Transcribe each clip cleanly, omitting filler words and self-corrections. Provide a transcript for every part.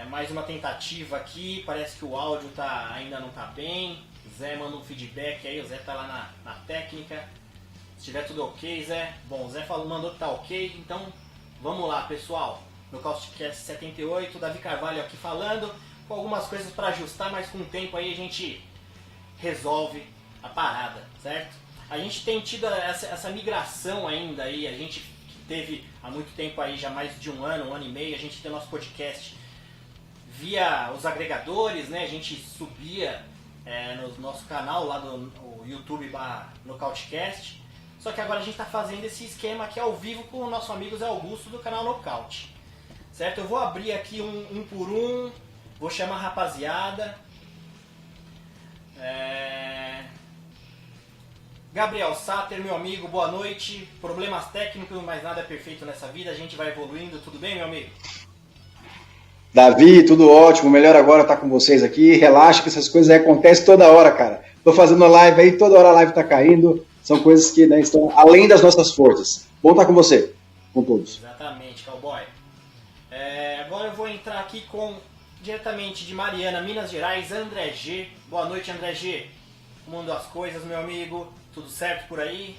Mais uma tentativa aqui, parece que o áudio ainda não tá bem. Zé manda um feedback aí, o Zé tá lá na técnica. Se tiver tudo ok, Zé. Bom, o Zé mandou que tá ok, então vamos lá, pessoal. No Causticast 78, Davi Carvalho aqui falando, com algumas coisas para ajustar, mas com o tempo aí a gente resolve a parada, certo? A gente tem tido essa migração ainda aí, a gente teve há muito tempo aí, já mais de um ano e meio, a gente tem o nosso podcast via os agregadores, né? A gente subia no nosso canal lá no YouTube Nocautecast. Só que agora a gente está fazendo esse esquema aqui ao vivo com o nosso amigo Zé Augusto do canal Nocaute. Certo? Eu vou abrir aqui um por um, vou chamar a rapaziada. Gabriel Sater, meu amigo, boa noite. Problemas técnicos, mas nada é perfeito nessa vida, a gente vai evoluindo. Tudo bem, meu amigo? Davi, tudo ótimo. Melhor agora estar com vocês aqui. Relaxa que essas coisas aí acontecem toda hora, cara. Tô fazendo live aí, toda hora a live tá caindo. São coisas que, né, estão além das nossas forças. Bom estar com você, com todos. Exatamente, cowboy. Agora eu vou entrar aqui diretamente de Mariana, Minas Gerais, André G. Boa noite, André G. Como andam as coisas, meu amigo? Tudo certo por aí?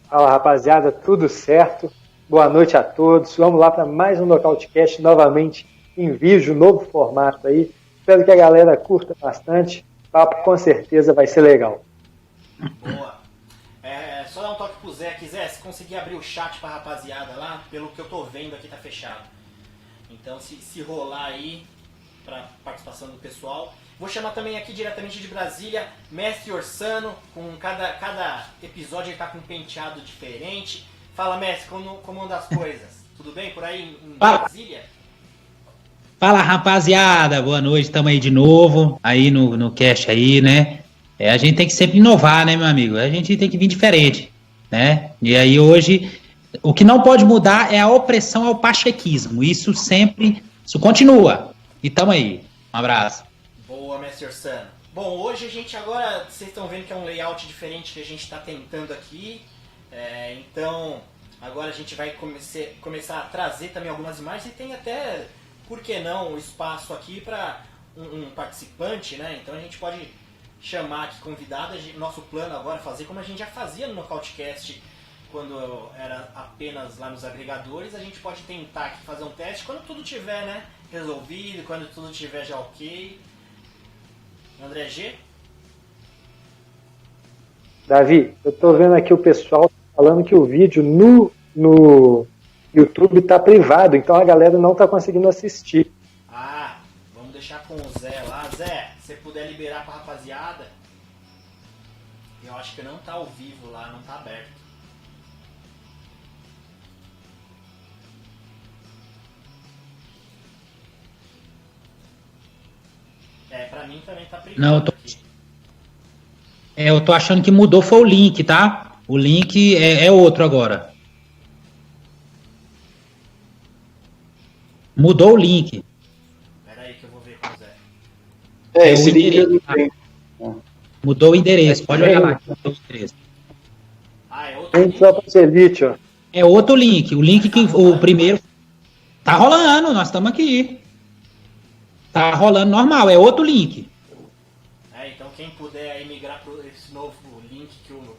Fala, rapaziada, tudo certo? Boa noite a todos. Vamos lá para mais um Nocautecast, novamente em vídeo, novo formato aí. Espero que a galera curta bastante. O papo com certeza vai ser legal. Boa. Só dar um toque pro Zé aqui. Zé, se conseguir abrir o chat pra rapaziada lá, pelo que eu tô vendo aqui tá fechado. Então se rolar aí pra participação do pessoal. Vou chamar também aqui diretamente de Brasília, Mestre Orsano. Com cada episódio ele tá com um penteado diferente. Fala, Mestre, como andam as coisas? Tudo bem por aí em Brasília? Fala, rapaziada, boa noite, estamos aí de novo, aí no cast aí, né? A gente tem que sempre inovar, né, meu amigo? A gente tem que vir diferente, né? E aí hoje, o que não pode mudar é a opressão ao pachequismo, isso continua. E tamo aí, um abraço. Boa, Mestre Orsano. Bom, hoje a gente agora, vocês estão vendo que é um layout diferente que a gente está tentando aqui. Então, agora a gente vai começar a trazer também algumas imagens e tem até, por que não, o espaço aqui para um participante, né? Então a gente pode chamar aqui convidado. Nosso plano agora é fazer como a gente já fazia no Nocautecast quando era apenas lá nos agregadores. A gente pode tentar aqui fazer um teste quando tudo tiver, né, resolvido, quando tudo tiver já ok. André G? Davi, eu tô vendo aqui o pessoal falando que o vídeo no YouTube tá privado, então a galera não tá conseguindo assistir. Vamos deixar com o Zé lá. Zé, se você puder liberar pra rapaziada. Eu acho que não tá ao vivo lá, não tá aberto. Pra mim também tá privado. Não, eu tô achando que mudou foi o link, tá? O link é outro agora. Mudou o link. Pera aí que eu vou ver com o Zé. Esse link eu não tenho. Mudou o endereço, pode olhar lá. Mudou o endereço. É outro link? Só para Elite, ó. É outro link. O link que o primeiro. Tá rolando, nós estamos aqui. Tá rolando normal, é outro link. Então quem puder aí migrar para esse novo link que o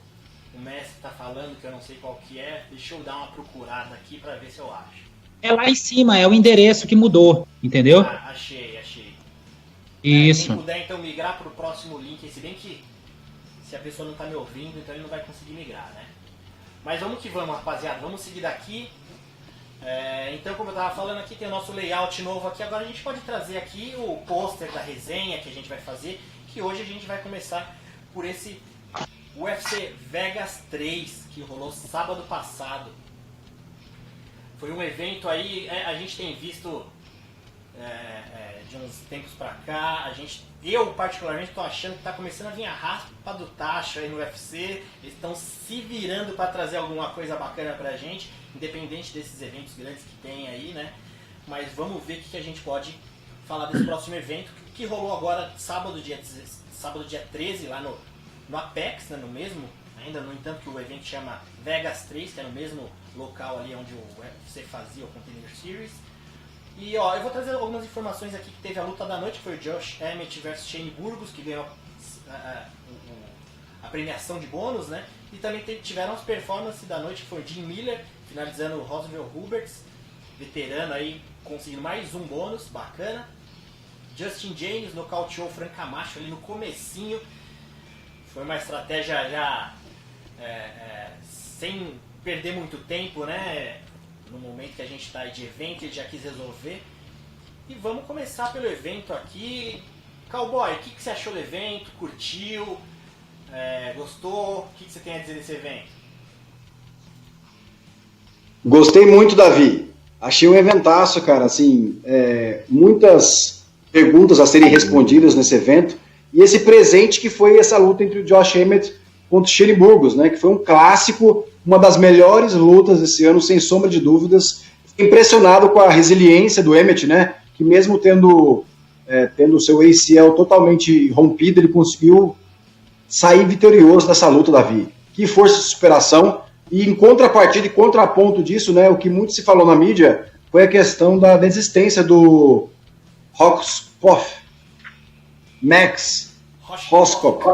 mestre tá falando, que eu não sei qual que é, deixa eu dar uma procurada aqui para ver se eu acho. É lá em cima, é o endereço que mudou, entendeu? Achei. Isso. Quem puder então migrar para o próximo link, se bem que se a pessoa não tá me ouvindo, então ele não vai conseguir migrar, né? Mas vamos que vamos, rapaziada, vamos seguir daqui. Então, como eu estava falando aqui, tem o nosso layout novo aqui. Agora a gente pode trazer aqui o pôster da resenha que a gente vai fazer, que hoje a gente vai começar por esse UFC Vegas 3, que rolou sábado passado. Foi um evento aí, a gente tem visto de uns tempos pra cá, eu particularmente estou achando que está começando a vir a raspa do tacho aí no UFC. Eles estão se virando para trazer alguma coisa bacana pra gente, independente desses eventos grandes que tem aí, né? Mas vamos ver o que a gente pode falar desse próximo evento, que rolou agora sábado dia 13, lá no Apex, né, no mesmo, ainda no entanto que o evento chama Vegas 3, que é no mesmo local ali onde o UFC fazia o Contender Series. E ó, eu vou trazer algumas informações aqui que teve a luta da noite, que foi o Josh Emmett versus Shane Burgos, que ganhou a premiação de bônus, né? E também tiveram as performances da noite, que foi o Jim Miller, finalizando o Roosevelt Huberts, veterano aí, conseguindo mais um bônus, bacana. Justin James nocauteou o Frank Camacho ali no comecinho. Foi uma estratégia já sem perder muito tempo, né? No momento que a gente está de evento, ele já quis resolver. E vamos começar pelo evento aqui. Cowboy, o que você achou do evento? Curtiu? Gostou? O que você tem a dizer desse evento? Gostei muito, Davi. Achei um eventaço, cara. Assim, muitas perguntas a serem respondidas nesse evento. E esse presente que foi essa luta entre o Josh Emmett contra o Shane Burgos, né? Que foi um clássico, uma das melhores lutas desse ano, sem sombra de dúvidas. Fiquei impressionado com a resiliência do Emmett, né? Que mesmo tendo o seu ACL totalmente rompido, ele conseguiu sair vitorioso dessa luta, Davi. Que força de superação. E em contrapartida e contraponto disso, né, o que muito se falou na mídia foi a questão da desistência do Max Hoskop.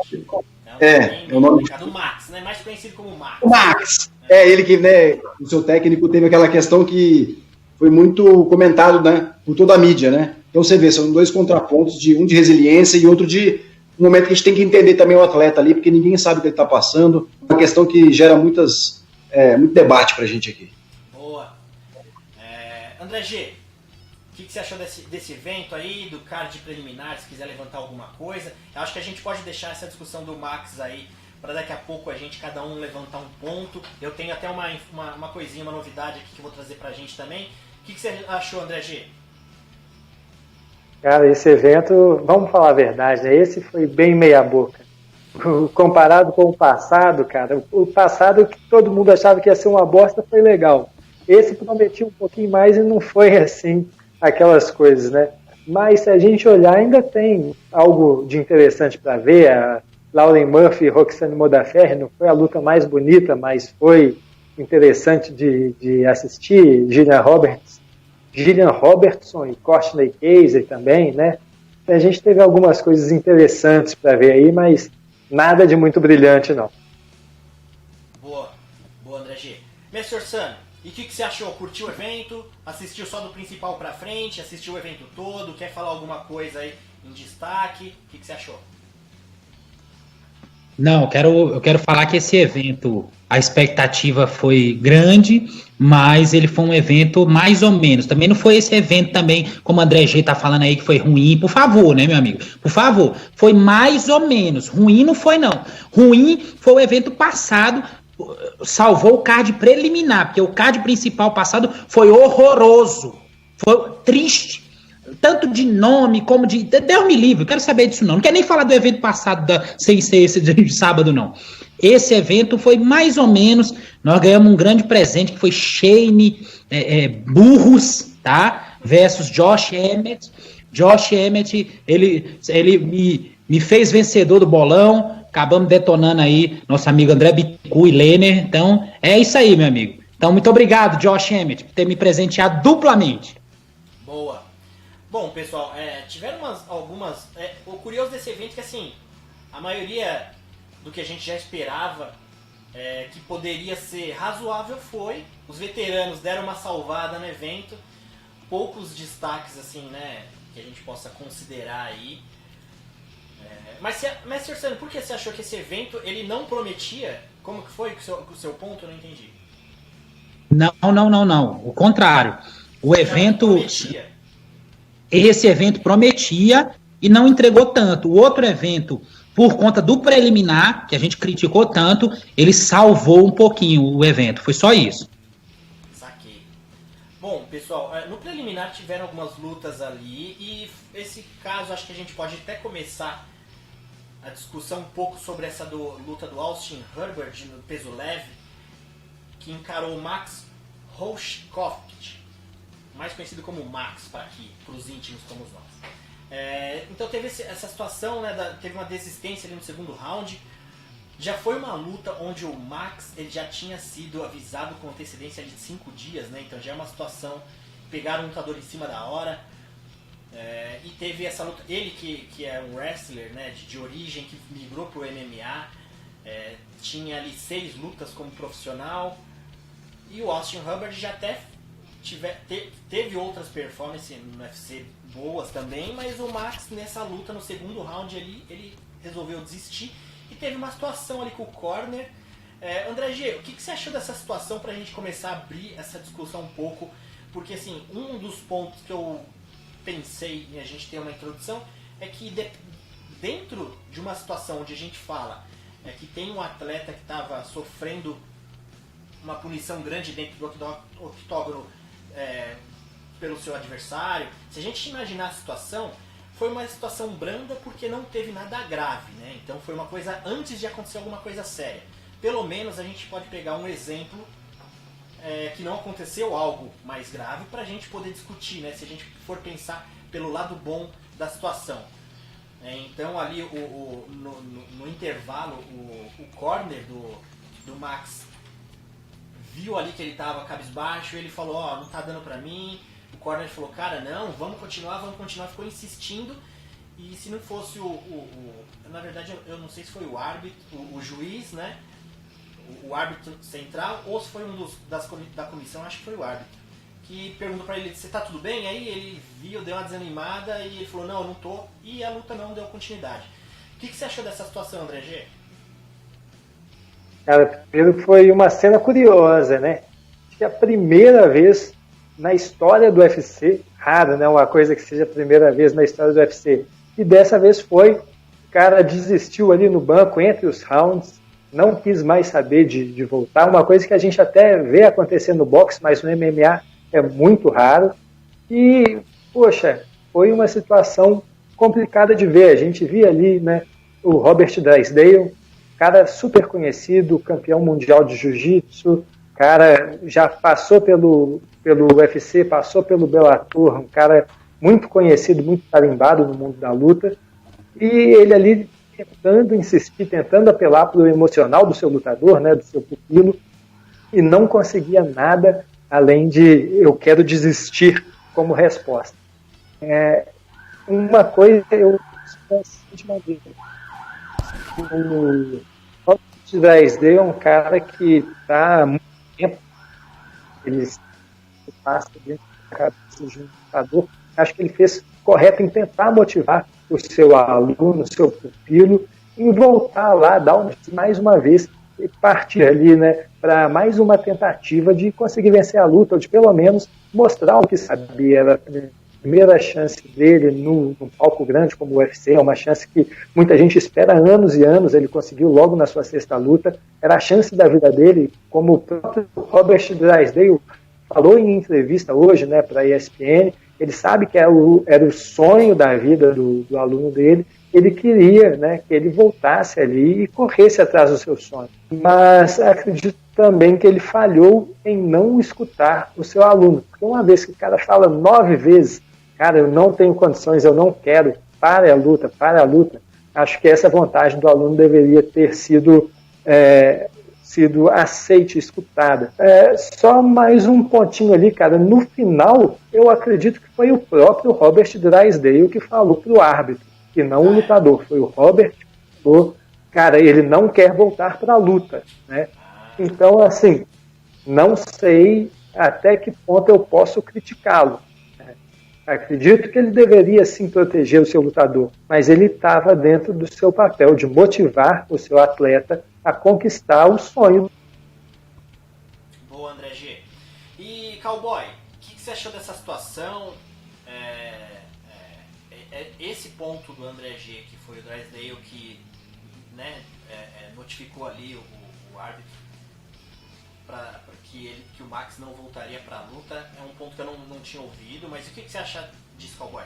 É o nome do Max, né? Mais conhecido como Max. O Max. Ele que, né, o seu técnico teve aquela questão que foi muito comentado, né, por toda a mídia, né? Então você vê, são dois contrapontos, um de resiliência e outro de um momento que a gente tem que entender também o atleta ali, porque ninguém sabe o que ele está passando. Uma questão que gera muito debate pra gente aqui. Boa. André G, o que você achou desse evento aí, do card preliminar, se quiser levantar alguma coisa? Eu acho que a gente pode deixar essa discussão do Max aí para daqui a pouco cada um levantar um ponto. Eu tenho até uma coisinha, uma novidade aqui que eu vou trazer pra gente também. O que você achou, André G? Cara, esse evento, vamos falar a verdade, né? Esse foi bem meia boca. Comparado com o passado, cara, o passado que todo mundo achava que ia ser uma bosta foi legal. Esse prometia um pouquinho mais e não foi assim, aquelas coisas, né? Mas se a gente olhar, ainda tem algo de interessante para ver. A Lauren Murphy e Roxane Modafferi não foi a luta mais bonita, mas foi interessante de assistir. Gillian Robertson e Courtney Casey também, né? A gente teve algumas coisas interessantes para ver aí, mas nada de muito brilhante, não. Boa, André G. Mestre Orsano, e o que você achou? Curtiu o evento? Assistiu só do principal pra frente? Assistiu o evento todo? Quer falar alguma coisa aí em destaque? O que você achou? Não, eu quero falar que esse evento, a expectativa foi grande, mas ele foi um evento mais ou menos. Também não foi esse evento também, como o André G tá falando aí, que foi ruim. Por favor, né, meu amigo? Por favor. Foi mais ou menos. Ruim não foi, não. Ruim foi o evento passado, salvou o card preliminar, porque o card principal passado foi horroroso. Foi triste. Tanto de nome como de... Deus me livre, eu quero saber disso não. Não quero nem falar do evento passado sem ser esse de sábado, não. Esse evento foi mais ou menos... Nós ganhamos um grande presente que foi Shane Burgos, tá? Versus Josh Emmett. Josh Emmett, ele me fez vencedor do bolão. Acabamos detonando aí nosso amigo André Bittencourt e Lehner. Então, é isso aí, meu amigo. Então, muito obrigado, Josh Emmett, por ter me presenteado duplamente. Boa. Bom, pessoal, tiveram algumas... o curioso desse evento é que, assim, a maioria do que a gente já esperava que poderia ser razoável foi. Os veteranos deram uma salvada no evento. Poucos destaques, assim, né, que a gente possa considerar aí. Mas, Mestre Orsano, por que você achou que esse evento, ele não prometia? Como que foi o seu ponto? Eu não entendi. Não. O contrário. O evento... Esse evento prometia e não entregou tanto. O outro evento, por conta do preliminar, que a gente criticou tanto, ele salvou um pouquinho o evento. Foi só isso. Saquei. Bom, pessoal, no preliminar tiveram algumas lutas ali e esse caso acho que a gente pode até começar a discussão um pouco sobre essa luta do Austin Herbert no peso leve, que encarou o Max Hochkocht, mais conhecido como Max para os íntimos como nós. Então teve essa situação, né, teve uma desistência ali no segundo round. Já foi uma luta onde o Max ele já tinha sido avisado com antecedência de 5 dias, né? Então já é uma situação pegaram um lutador em cima da hora. E teve essa luta, ele que é um wrestler, né, de origem, que migrou pro MMA, tinha ali 6 lutas como profissional, e o Austin Hubbard já até teve outras performances no UFC boas também, mas o Max nessa luta, no segundo round ali, ele resolveu desistir, e teve uma situação ali com o corner. André G, o que você achou dessa situação pra gente começar a abrir essa discussão um pouco? Porque assim, um dos pontos que eu pensei em a gente ter uma introdução é que dentro de uma situação onde a gente fala que tem um atleta que estava sofrendo uma punição grande dentro do octógono pelo seu adversário, se a gente imaginar a situação, foi uma situação branda porque não teve nada grave, né? Então foi uma coisa antes de acontecer alguma coisa séria. Pelo menos a gente pode pegar um exemplo que não aconteceu algo mais grave para a gente poder discutir, né? Se a gente for pensar pelo lado bom da situação. Então ali no intervalo o corner do Max viu ali que ele estava cabisbaixo, ele falou, não tá dando pra mim. O corner falou, cara, não, vamos continuar, ficou insistindo. E se não fosse na verdade eu não sei se foi o árbitro, o juiz, né, o árbitro central, ou se foi um da comissão, acho que foi o árbitro, que perguntou pra ele, você tá tudo bem? Aí ele viu, deu uma desanimada e ele falou, não, eu não tô, e a luta não deu continuidade. O que você achou dessa situação, André G? Cara, primeiro foi uma cena curiosa, né? Acho que é a primeira vez na história do UFC, raro, né? Uma coisa que seja a primeira vez na história do UFC. E dessa vez foi, o cara desistiu ali no banco entre os rounds, não quis mais saber de voltar. Uma coisa que a gente até vê acontecer no boxe, mas no MMA é muito raro. E, poxa, foi uma situação complicada de ver. A gente via ali, né, o Robert Drysdale, cara super conhecido, campeão mundial de jiu-jitsu, cara já passou pelo UFC, passou pelo Bellator, um cara muito conhecido, muito tarimbado no mundo da luta, e ele ali tentando insistir, tentando apelar para o emocional do seu lutador, né, do seu pupilo, e não conseguia nada além de eu quero desistir como resposta. Uma coisa eu de maneira. O Drysdale é um cara que está há muito tempo, ele passa dentro da cabeça de um lutador. Acho que ele fez correto em tentar motivar o seu aluno, o seu pupilo, em voltar lá, dar mais uma vez e partir ali, né, para mais uma tentativa de conseguir vencer a luta, ou de pelo menos mostrar o que sabia. Era a primeira chance dele num palco grande como o UFC, é uma chance que muita gente espera anos e anos, ele conseguiu logo na sua 6ª luta, era a chance da vida dele, como o próprio Robert Drysdale falou em entrevista hoje, né, para a ESPN, ele sabe que era o sonho da vida do aluno dele, ele queria, né, que ele voltasse ali e corresse atrás do seu sonho. Mas acredito também que ele falhou em não escutar o seu aluno. Porque uma vez que o cara fala 9 vezes, cara, eu não tenho condições, eu não quero, pare a luta, acho que essa vontade do aluno deveria ter sido aceite, escutada. Só mais um pontinho ali, cara, no final, eu acredito que foi o próprio Robert Drysdale que falou pro árbitro, que não o lutador, foi o Robert que falou, cara, ele não quer voltar para a luta, né? Então, assim, não sei até que ponto eu posso criticá-lo. Acredito que ele deveria sim proteger o seu lutador, mas ele estava dentro do seu papel de motivar o seu atleta a conquistar o sonho. Boa, André G. E, Cowboy, o que você achou dessa situação? Esse ponto do André G, que foi o Drysdale que, né, notificou ali o árbitro que o Max não voltaria para a luta, é um ponto que eu não tinha ouvido, mas o que você acha disso, Cowboy?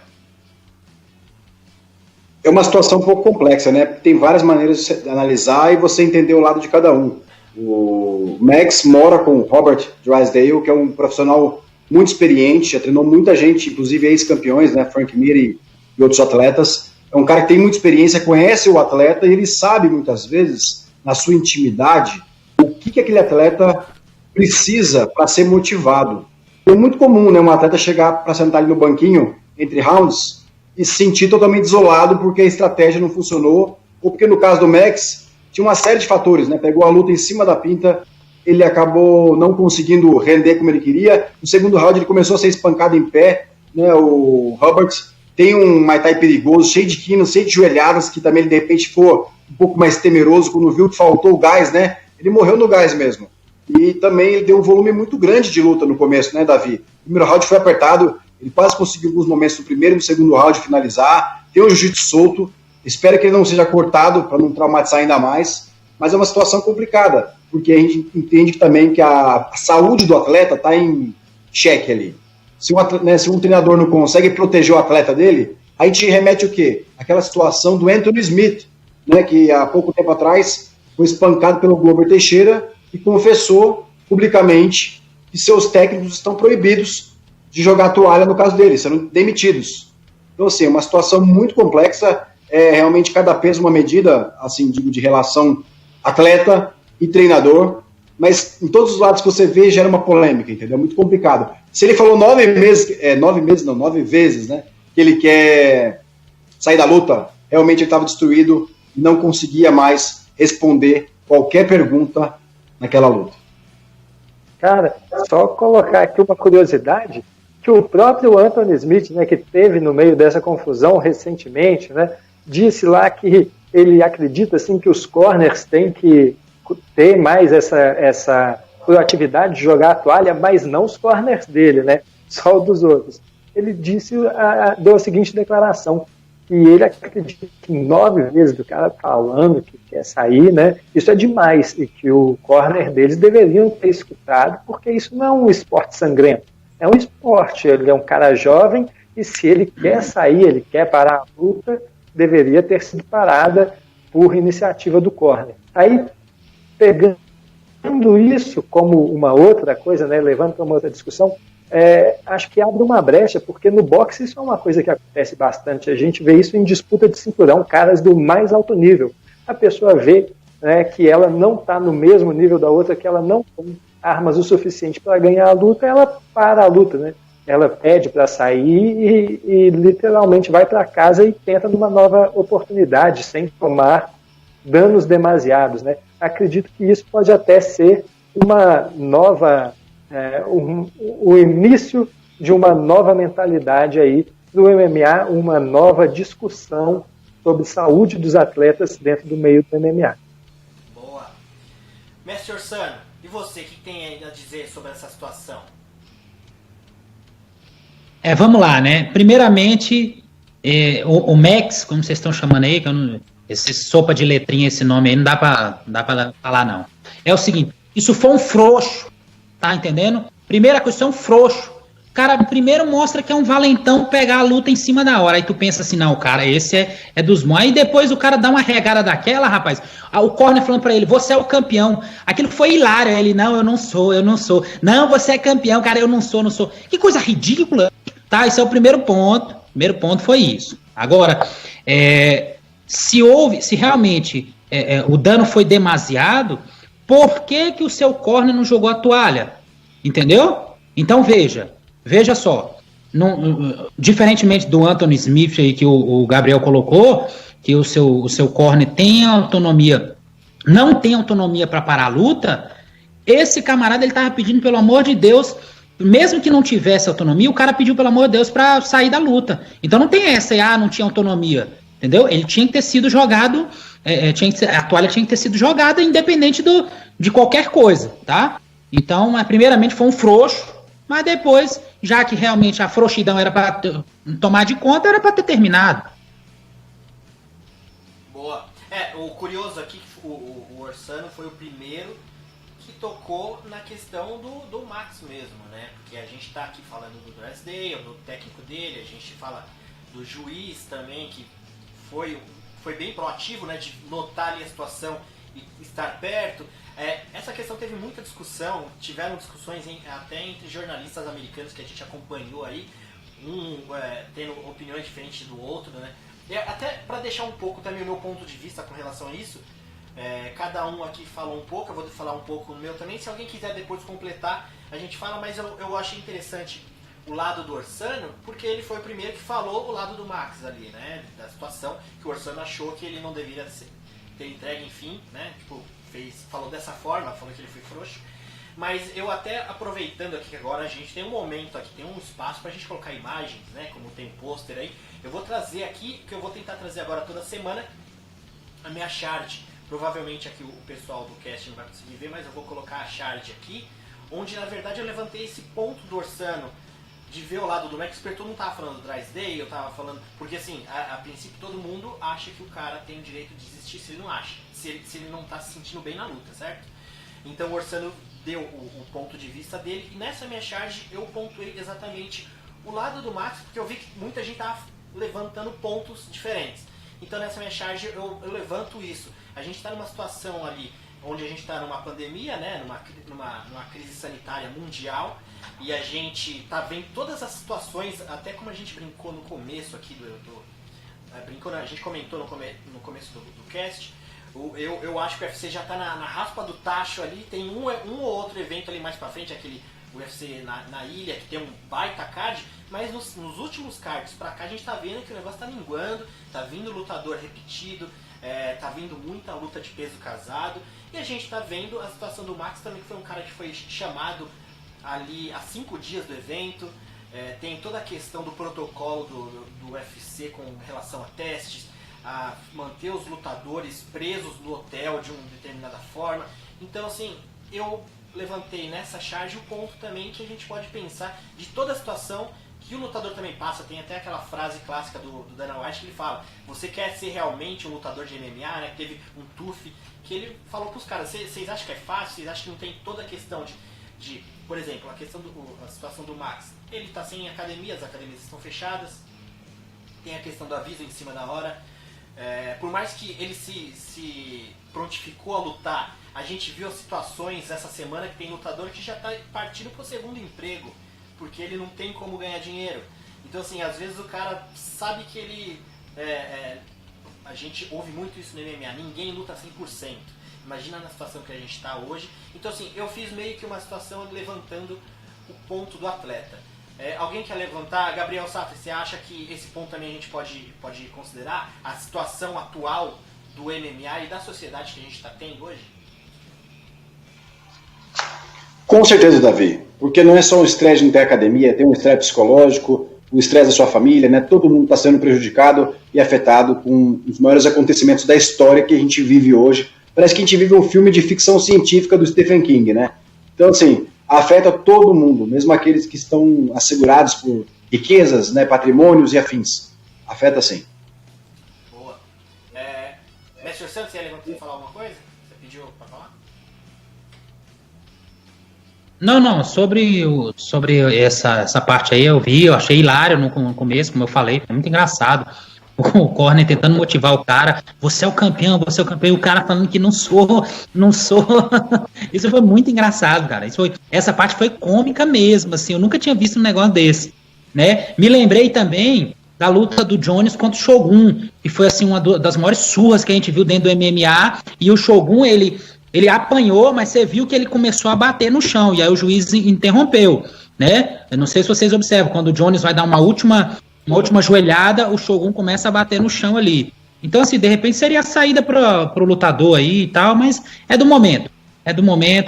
É uma situação um pouco complexa, né? Tem várias maneiras de analisar e você entender o lado de cada um. O Max mora com o Robert Drysdale, que é um profissional muito experiente, já treinou muita gente, inclusive ex-campeões, né? Frank Mir e outros atletas. É um cara que tem muita experiência, conhece o atleta e ele sabe muitas vezes, na sua intimidade, o que aquele atleta precisa para ser motivado. é muito comum, né, um atleta chegar para sentar ali no banquinho entre rounds e se sentir totalmente isolado porque a estratégia não funcionou, ou porque no caso do Max tinha uma série de fatores, né, pegou a luta em cima da pinta, ele acabou não conseguindo render como ele queria. No segundo round ele começou a ser espancado em pé, né, o Hubbard tem um Muay Thai perigoso, cheio de quinos, cheio de joelhadas, que também ele de repente ficou um pouco mais temeroso quando viu que faltou o gás, né, ele morreu no gás mesmo. E também ele deu um volume muito grande de luta no começo, né, Davi? O primeiro round foi apertado, ele quase conseguiu alguns momentos no primeiro e no segundo round finalizar, tem um jiu-jitsu solto, espero que ele não seja cortado para não traumatizar ainda mais, mas é uma situação complicada, porque a gente entende também que a saúde do atleta está em xeque ali. Se um treinador não consegue proteger o atleta dele, a gente remete o quê? Aquela situação do Anthony Smith, né, que há pouco tempo atrás foi espancado pelo Glover Teixeira e confessou publicamente que seus técnicos estão proibidos de jogar toalha no caso dele, sendo demitidos. Então, assim, é uma situação muito complexa, realmente cada peso uma medida, assim, digo, de relação atleta e treinador, mas em todos os lados que você vê gera uma polêmica, entendeu? É muito complicado. Se ele falou 9 vezes, né, que ele quer sair da luta, realmente ele estava destruído e não conseguia mais responder qualquer pergunta naquela luta. Cara, só colocar aqui uma curiosidade, que o próprio Anthony Smith, né, que teve no meio dessa confusão recentemente, né, disse lá que ele acredita assim, que os corners têm que ter mais essa proatividade de jogar a toalha, mas não os corners dele, né, só o dos outros. Ele deu a seguinte declaração, que ele acredita que 9 vezes do cara falando que quer sair, né? Isso é demais, e que o corner deles deveriam ter escutado, porque isso não é um esporte sangrento, é um esporte, ele é um cara jovem, e se ele quer sair, ele quer parar a luta, deveria ter sido parada por iniciativa do corner. Aí, pegando isso como uma outra coisa, né, levando para uma outra discussão, acho que abre uma brecha, porque no boxe isso é uma coisa que acontece bastante. A gente vê isso em disputa de cinturão, caras do mais alto nível. A pessoa vê, né, que ela não está no mesmo nível da outra, que ela não tem armas o suficiente para ganhar a luta, ela para a luta, né? Ela pede para sair e literalmente vai para casa e tenta numa nova oportunidade, sem tomar danos demasiados, né? Acredito que isso pode até ser uma nova... o início de uma nova mentalidade aí do MMA, uma nova discussão sobre saúde dos atletas dentro do meio do MMA. Boa. Mestre Orsano, e você, o que tem a dizer sobre essa situação? Vamos lá, né? Primeiramente, o Max, como vocês estão chamando aí, esse sopa de letrinha, esse nome aí, não dá pra falar, não. É o seguinte, isso foi um frouxo, tá entendendo? Primeira questão, frouxo. O cara primeiro mostra que é um valentão pegar a luta em cima da hora. Aí tu pensa assim, não, cara, esse é dos bons. Aí depois o cara dá uma regada daquela, rapaz. O corner falando pra ele, você é o campeão. Aquilo foi hilário. Ele, não, eu não sou. Não, você é campeão, cara, eu não sou. Que coisa ridícula. Tá, esse é o primeiro ponto. O primeiro ponto foi isso. Agora, se realmente o dano foi demasiado, por que o seu corner não jogou a toalha? Entendeu? Então veja só. Diferentemente do Anthony Smith aí que o Gabriel colocou, que o seu corner tem autonomia, não tem autonomia para parar a luta, esse camarada ele estava pedindo, pelo amor de Deus, mesmo que não tivesse autonomia, o cara pediu, pelo amor de Deus, para sair da luta. Então não tem essa, não tinha autonomia. Entendeu? Ele tinha que ter sido jogado, a toalha tinha que ter sido jogada independente de qualquer coisa, tá? Então, primeiramente foi um frouxo, mas depois, já que realmente a frouxidão era para tomar de conta, era para ter terminado. Boa. O curioso aqui, o Orsano foi o primeiro que tocou na questão do Max mesmo, né? Porque a gente tá aqui falando do Drysdale, do técnico dele, a gente fala do juiz também, que foi bem proativo, né, de notar ali a situação e estar perto. Essa questão teve muita discussão, tiveram discussões até entre jornalistas americanos que a gente acompanhou aí, tendo opiniões diferentes do outro, né? E até para deixar um pouco também o meu ponto de vista com relação a isso, cada um aqui falou um pouco, eu vou falar um pouco no meu também, se alguém quiser depois completar, a gente fala, mas eu achei interessante o lado do Orsano, porque ele foi o primeiro que falou o lado do Max ali, né? Da situação que o Orsano achou que ele não deveria ter entregue, enfim, né? Tipo, falou dessa forma, falou que ele foi frouxo. Mas eu até aproveitando aqui que agora a gente tem um momento aqui, tem um espaço pra gente colocar imagens, né? Como tem pôster aí. Eu vou trazer aqui, que eu vou tentar trazer agora toda semana, a minha chart. Provavelmente aqui o pessoal do cast não vai conseguir ver, mas eu vou colocar a chart aqui, onde na verdade eu levantei esse ponto do Orsano de ver o lado do Max, porque todo mundo tava falando do Drysdale, eu tava falando... Porque assim, a princípio todo mundo acha que o cara tem o direito de desistir se ele não acha, se ele não tá se sentindo bem na luta, certo? Então o Orsano deu o ponto de vista dele, e nessa minha charge eu pontuei exatamente o lado do Max, porque eu vi que muita gente tava levantando pontos diferentes. Então nessa minha charge eu levanto isso. A gente está numa situação ali onde a gente está numa pandemia, né, numa crise sanitária mundial, e a gente está vendo todas as situações, até como a gente brincou no começo aqui a gente comentou no começo do cast. Eu acho que o UFC já está na raspa do tacho ali, tem um ou outro evento ali mais pra frente, aquele UFC na ilha, que tem um baita card, mas nos últimos cards pra cá a gente tá vendo que o negócio tá minguando, tá vindo lutador repetido, tá vindo muita luta de peso casado, e a gente tá vendo a situação do Max também, que foi um cara que foi chamado ali há 5 dias do evento, tem toda a questão do protocolo do UFC com relação a testes, a manter os lutadores presos no hotel de uma determinada forma. Então assim, eu levantei nessa charge o ponto também que a gente pode pensar de toda a situação que o lutador também passa. Tem até aquela frase clássica do Dana White que ele fala: você quer ser realmente um lutador de MMA, né? Teve um TUF que ele falou pros caras: vocês acham que é fácil? Vocês acham que não tem toda a questão de por exemplo, a situação do Max, ele tá sem academia, as academias estão fechadas, tem a questão do aviso em cima da hora. Por mais que ele se prontificou a lutar, a gente viu situações essa semana que tem lutador que já está partindo para o segundo emprego, porque ele não tem como ganhar dinheiro. Então assim, às vezes o cara sabe que ele... a gente ouve muito isso no MMA, ninguém luta 100%. Imagina na situação que a gente está hoje. Então assim, eu fiz meio que uma situação levantando o ponto do atleta. Alguém quer levantar? Gabriel Safra, você acha que esse ponto também a gente pode considerar? A situação atual do MMA e da sociedade que a gente está tendo hoje? Com certeza, Davi. Porque não é só um estresse de não ter academia, tem um estresse psicológico, o estresse da sua família, né? Todo mundo está sendo prejudicado e afetado com os maiores acontecimentos da história que a gente vive hoje. Parece que a gente vive um filme de ficção científica do Stephen King, né? Então, assim, afeta todo mundo, mesmo aqueles que estão assegurados por riquezas, né, patrimônios e afins. Afeta sim. Boa. Mestre Santos, você ia falar alguma coisa? Você pediu para falar? Não, sobre essa parte aí eu vi, eu achei hilário no começo, como eu falei, foi muito engraçado. O Corner tentando motivar o cara, você é o campeão, e o cara falando que não sou. Isso foi muito engraçado, cara. Essa parte foi cômica mesmo, assim, eu nunca tinha visto um negócio desse, né? Me lembrei também da luta do Jones contra o Shogun, que foi assim uma das maiores surras que a gente viu dentro do MMA, e o Shogun, ele apanhou, mas você viu que ele começou a bater no chão, e aí o juiz interrompeu, né? Eu não sei se vocês observam, quando o Jones vai dar uma última joelhada, o Shogun começa a bater no chão ali. Então, assim, de repente seria a saída pro lutador aí e tal, mas é do momento.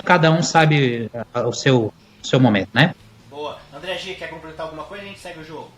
Cada um sabe o seu momento, né? Boa. André G, quer completar alguma coisa? A gente segue o jogo.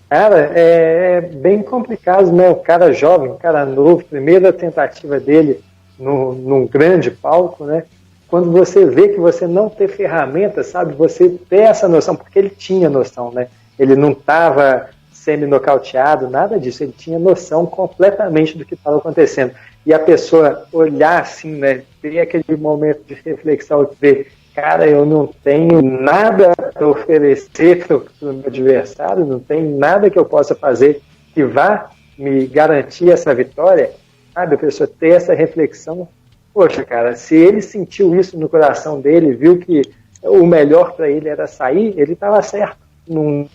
Cara, é bem complicado, né? O cara jovem, o cara novo, primeira tentativa dele num grande palco, né? Quando você vê que você não tem ferramentas, sabe? Você tem essa noção, porque ele tinha noção, né? Ele não estava semi-nocauteado, nada disso. Ele tinha noção completamente do que estava acontecendo. E a pessoa olhar assim, né? Ter aquele momento de reflexão, de ver, cara, eu não tenho nada para oferecer para o meu adversário, não tem nada que eu possa fazer que vá me garantir essa vitória, sabe? A pessoa ter essa reflexão. Poxa, cara, se ele sentiu isso no coração dele, viu que o melhor para ele era sair, ele estava certo. Não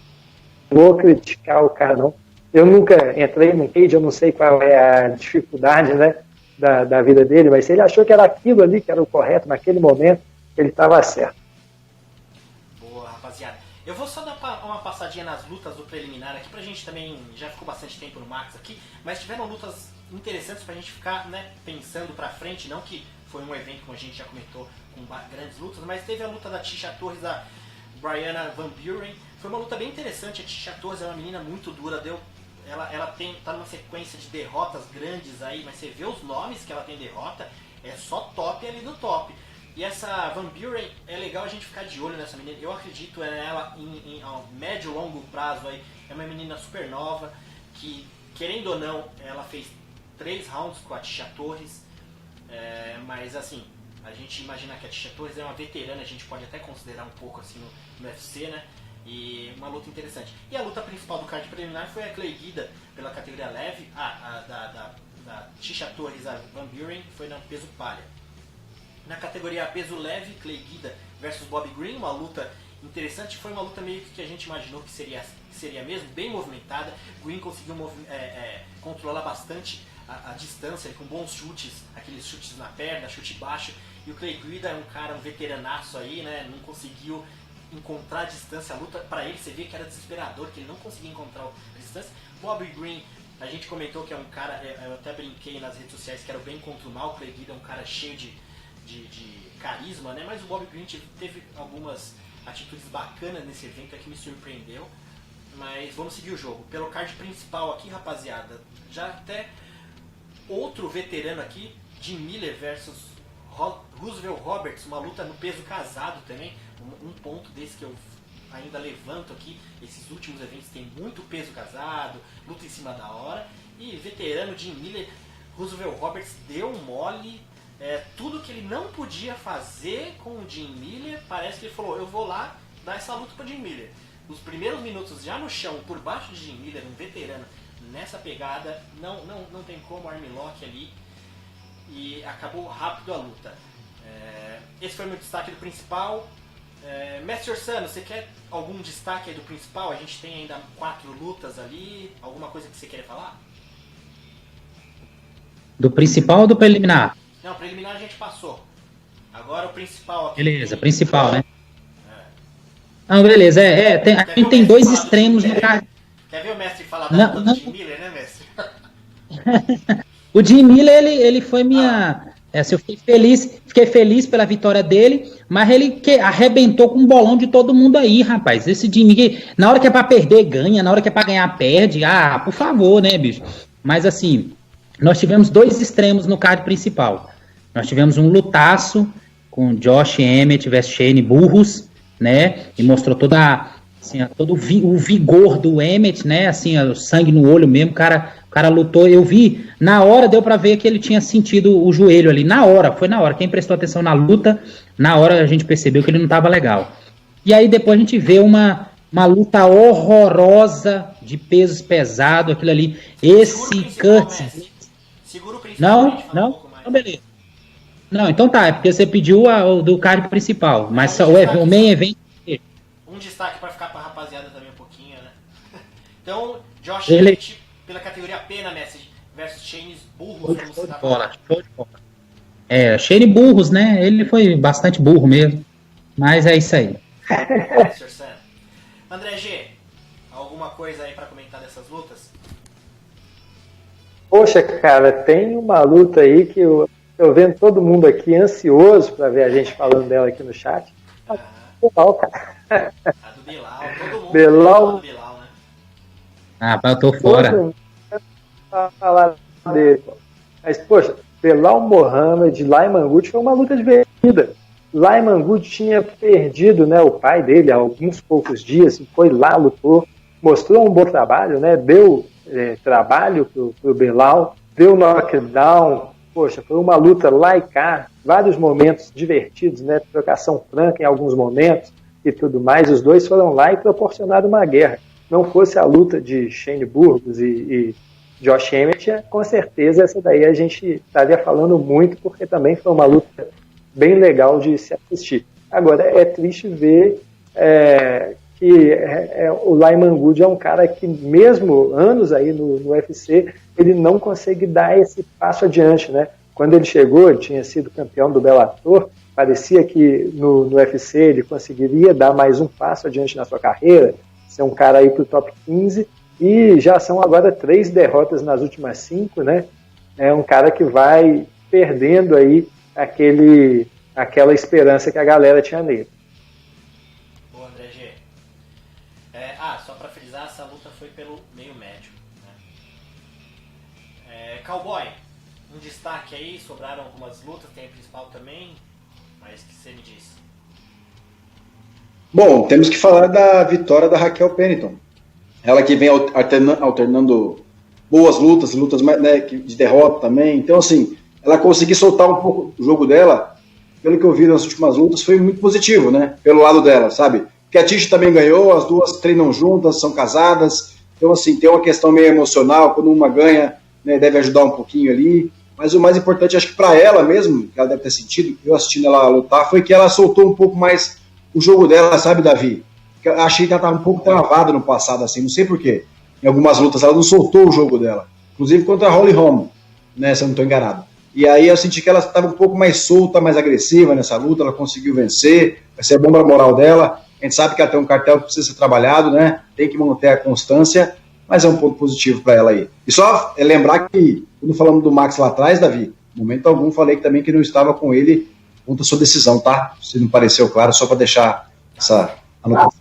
vou criticar o cara, não. Eu nunca entrei num cage, eu não sei qual é a dificuldade, né, da vida dele, mas se ele achou que era aquilo ali que era o correto naquele momento, ele estava certo. Boa, rapaziada. Eu vou só dar uma passadinha nas lutas do preliminar aqui pra gente também, já ficou bastante tempo no Max aqui, mas tiveram lutas interessantes pra gente ficar, né, pensando pra frente, não que foi um evento, como a gente já comentou, com grandes lutas, mas teve a luta da Tisha Torres, da Brianna Van Buren. Foi uma luta bem interessante. A Tisha Torres é uma menina muito dura, ela tá numa sequência de derrotas grandes aí, mas você vê os nomes que ela tem derrota, é só top ali do top. E essa Van Buren, é legal a gente ficar de olho nessa menina. Eu acredito nela em médio e longo prazo aí. É uma menina super nova, que, querendo ou não, ela fez 3 rounds com a Tisha Torres. Mas assim, a gente imagina que a Tisha Torres é uma veterana, a gente pode até considerar um pouco assim no UFC, né? E uma luta interessante. E a luta principal do card preliminar foi a Clay Guida pela categoria leve, da Tisha Torres, a Van Buren, foi no peso palha. Na categoria peso leve, Clay Guida versus Bobby Green, uma luta interessante, foi uma luta meio que a gente imaginou que seria mesmo, bem movimentada. Green conseguiu controlar bastante a distância, com bons chutes, aqueles chutes na perna, chute baixo, e o Clay Guida é um veteranaço aí, né, não conseguiu encontrar a distância. A luta para ele, você vê que era desesperador, que ele não conseguia encontrar a distância. Bobby Green, a gente comentou que é um cara, eu até brinquei nas redes sociais que era o bem contra o mal. O Clay Guida é um cara cheio de carisma, né? Mas o Bobby Green teve algumas atitudes bacanas nesse evento que me surpreendeu. Mas vamos seguir o jogo. Pelo card principal aqui, rapaziada, já até outro veterano aqui, Jim Miller versus Roosevelt Roberts, uma luta no peso casado também. Um ponto desse que eu ainda levanto aqui, esses últimos eventos tem muito peso casado, luta em cima da hora. E veterano Jim Miller, Roosevelt Roberts deu mole. Tudo que ele não podia fazer com o Jim Miller, parece que ele falou, eu vou lá dar essa luta para Jim Miller. Nos primeiros minutos já no chão, por baixo de Jim Miller, um veterano, nessa pegada, não tem como armlock ali, e acabou rápido a luta. Esse foi meu destaque do principal. Mestre Orsano, você quer algum destaque aí do principal? A gente tem ainda 4 lutas ali, alguma coisa que você quer falar? Do principal ou do preliminar? Não, preliminar a gente passou. Agora o principal aqui. Beleza, principal, né? Não, beleza. A gente tem 2 extremos no card. Quer ver o mestre falar da luta do Jim Miller, né, mestre? O Jim Miller, ele foi minha... eu fiquei feliz pela vitória dele, mas ele arrebentou com um bolão de todo mundo aí, rapaz. Esse Jim Miller, na hora que é pra perder, ganha. Na hora que é pra ganhar, perde. Por favor, né, bicho? Mas assim, nós tivemos 2 extremos no card principal. Nós tivemos um lutaço com Josh Emmett versus Shane Burgos, né? E mostrou todo o vigor do Emmett, né? Assim, o sangue no olho mesmo. O cara lutou. Eu vi, na hora deu pra ver que ele tinha sentido o joelho ali. Foi na hora. Quem prestou atenção na luta, na hora a gente percebeu que ele não tava legal. E aí depois a gente vê uma luta horrorosa de pesos pesados, aquilo ali. Esse Curtis. Segura o principal. Não, beleza. Não, então tá, é porque você pediu o do card principal, mas o main event... Um destaque pra ficar pra rapaziada também um pouquinho, né? Então, Josh Emmett pela categoria pena, Messi, versus Shane Burgos. Show de bola. Shane Burgos, né? Ele foi bastante burro mesmo, mas é isso aí. André G, alguma coisa aí pra comentar dessas lutas? Poxa, cara, tem uma luta aí que eu vendo todo mundo aqui ansioso para ver a gente falando dela aqui no chat. Bilal, cara. A do Bilal, todo mundo Bilal, né? Eu tô fora. Falar dele. Mas, poxa, Belal Mohamed, Lyman Good foi uma luta divertida. Lyman Good tinha perdido, né, o pai dele há alguns poucos dias, foi lá, lutou, mostrou um bom trabalho, né, deu trabalho pro Belal, deu knockdown. Poxa, foi uma luta lá e cá, vários momentos divertidos, né? Trocação franca em alguns momentos e tudo mais. Os dois foram lá e proporcionaram uma guerra. Não fosse a luta de Shane Burgos e Josh Emmett, com certeza essa daí a gente estaria falando muito, porque também foi uma luta bem legal de se assistir. Agora, é triste ver que o Lyman Good é um cara que, mesmo anos aí no UFC, ele não consegue dar esse passo adiante, né? Quando ele chegou, ele tinha sido campeão do Bellator, parecia que no UFC ele conseguiria dar mais um passo adiante na sua carreira, ser um cara aí para o top 15, e já são agora 3 derrotas nas últimas 5, né? É um cara que vai perdendo aí aquela esperança que a galera tinha nele. Boa, André G. Só para frisar, essa luta foi pelo meio médio. Né? Cowboy, um destaque aí, sobraram algumas lutas, tem a principal também, mas o que você me diz? Bom, temos que falar da vitória da Raquel Pennington. Ela que vem alternando boas lutas, né, de derrota também. Então, assim, ela conseguir soltar um pouco o jogo dela, pelo que eu vi nas últimas lutas, foi muito positivo, né? Pelo lado dela, sabe? Porque a Tish também ganhou, as duas treinam juntas, são casadas. Então, assim, tem uma questão meio emocional, quando uma ganha, né, deve ajudar um pouquinho ali. Mas o mais importante, acho que para ela mesmo, que ela deve ter sentido, eu assistindo ela lutar, foi que ela soltou um pouco mais o jogo dela, sabe, Davi? Eu achei que ela estava um pouco travada no passado, assim, não sei porquê. Em algumas lutas ela não soltou o jogo dela. Inclusive contra a Holly Holm, né, se eu não estou enganado. E aí eu senti que ela estava um pouco mais solta, mais agressiva nessa luta, ela conseguiu vencer, vai ser bom para a moral dela. A gente sabe que ela tem um cartel que precisa ser trabalhado, né? Tem que manter a constância, mas é um ponto positivo para ela aí. E só lembrar que, quando falamos do Max lá atrás, Davi, em momento algum falei que também que não estava com ele contra a sua decisão, tá? Se não pareceu claro, só para deixar essa anotação.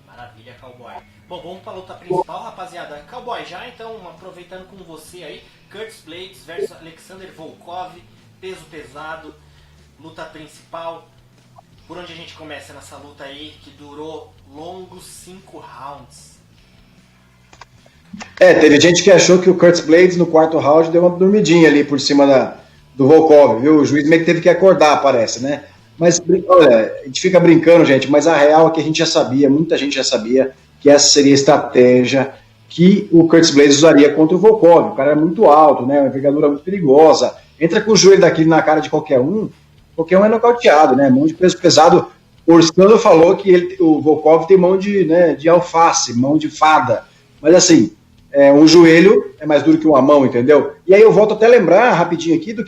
Maravilha, Cowboy. Bom, vamos para a luta principal, rapaziada. Cowboy, já então, aproveitando com você aí, Curtis Blades versus Alexander Volkov, peso pesado, luta principal. Por onde a gente começa nessa luta aí, que durou longos 5 rounds? Teve gente que achou que o Curtis Blades no quarto round deu uma dormidinha ali por cima do Volkov, viu? O juiz meio que teve que acordar, parece, né? Mas, olha, a gente fica brincando, gente, mas a real é que a gente já sabia, muita gente já sabia, que essa seria a estratégia que o Curtis Blades usaria contra o Volkov. O cara era muito alto, né? Uma envergadura muito perigosa. Entra com o joelho daquele na cara de qualquer um é nocauteado, né? Mão de peso pesado. O Orskando falou que o Volkov tem mão de alface, mão de fada. Mas assim, um joelho é mais duro que uma mão, entendeu? E aí eu volto até a lembrar rapidinho aqui do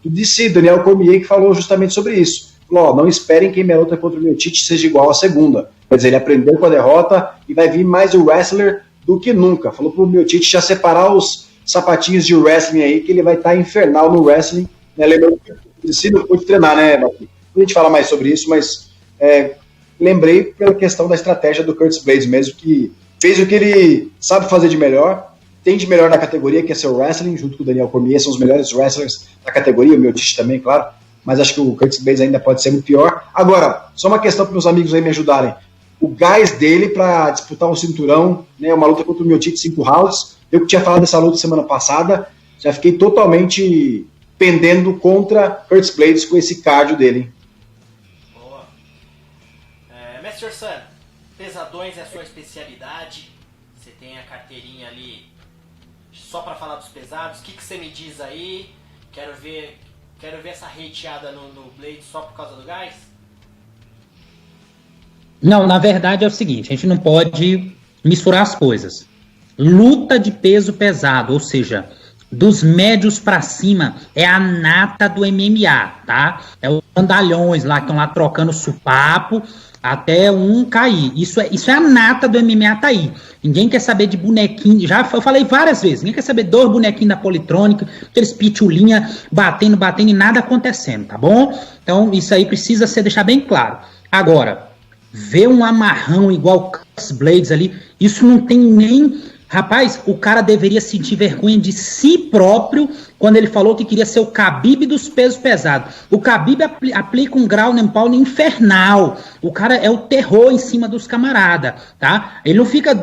disse Daniel Cormier, que falou justamente sobre isso. Falou, não esperem que minha luta contra o Miocic seja igual à segunda. Quer dizer, ele aprendeu com a derrota e vai vir mais o wrestler do que nunca. Falou pro Miocic já separar os sapatinhos de wrestling aí, que ele vai estar infernal no wrestling. Né? Lembrando que se não pôde treinar, né, Baqui? A gente fala mais sobre isso, mas lembrei pela questão da estratégia do Curtis Blades mesmo, que fez o que ele sabe fazer de melhor, tem de melhor na categoria, que é ser o wrestling, junto com o Daniel Cormier, são os melhores wrestlers da categoria, o Miocic também, claro, mas acho que o Curtis Blades ainda pode ser muito pior. Agora, só uma questão para meus amigos aí me ajudarem. O gás dele para disputar um cinturão, né, uma luta contra o Miocic 5 rounds, eu que tinha falado dessa luta semana passada, já fiquei totalmente pendendo contra Curtis Blades com esse cardio dele. Boa. Mr. Sun, pesadões é a sua especialidade, você tem a carteirinha ali só para falar dos pesados, o que você me diz aí? Quero ver essa hateada no Blade só por causa do gás? Não, na verdade é o seguinte, a gente não pode misturar as coisas. Luta de peso pesado, ou seja, dos médios para cima, é a nata do MMA, tá? É os andalhões lá que estão lá trocando supapo até um cair. Isso é a nata do MMA, tá aí. Ninguém quer saber de bonequinho, eu falei várias vezes, ninguém quer saber de 2 bonequinhos da Politrônica, aqueles pitulinha batendo e nada acontecendo, tá bom? Então isso aí precisa deixar bem claro. Agora, ver um amarrão igual o Curtis Blades ali, isso não tem nem... Rapaz, o cara deveria sentir vergonha de si próprio quando ele falou que queria ser o Khabib dos pesos pesados. O Khabib aplica um ground and pound infernal. O cara é o terror em cima dos camaradas, tá? Ele não fica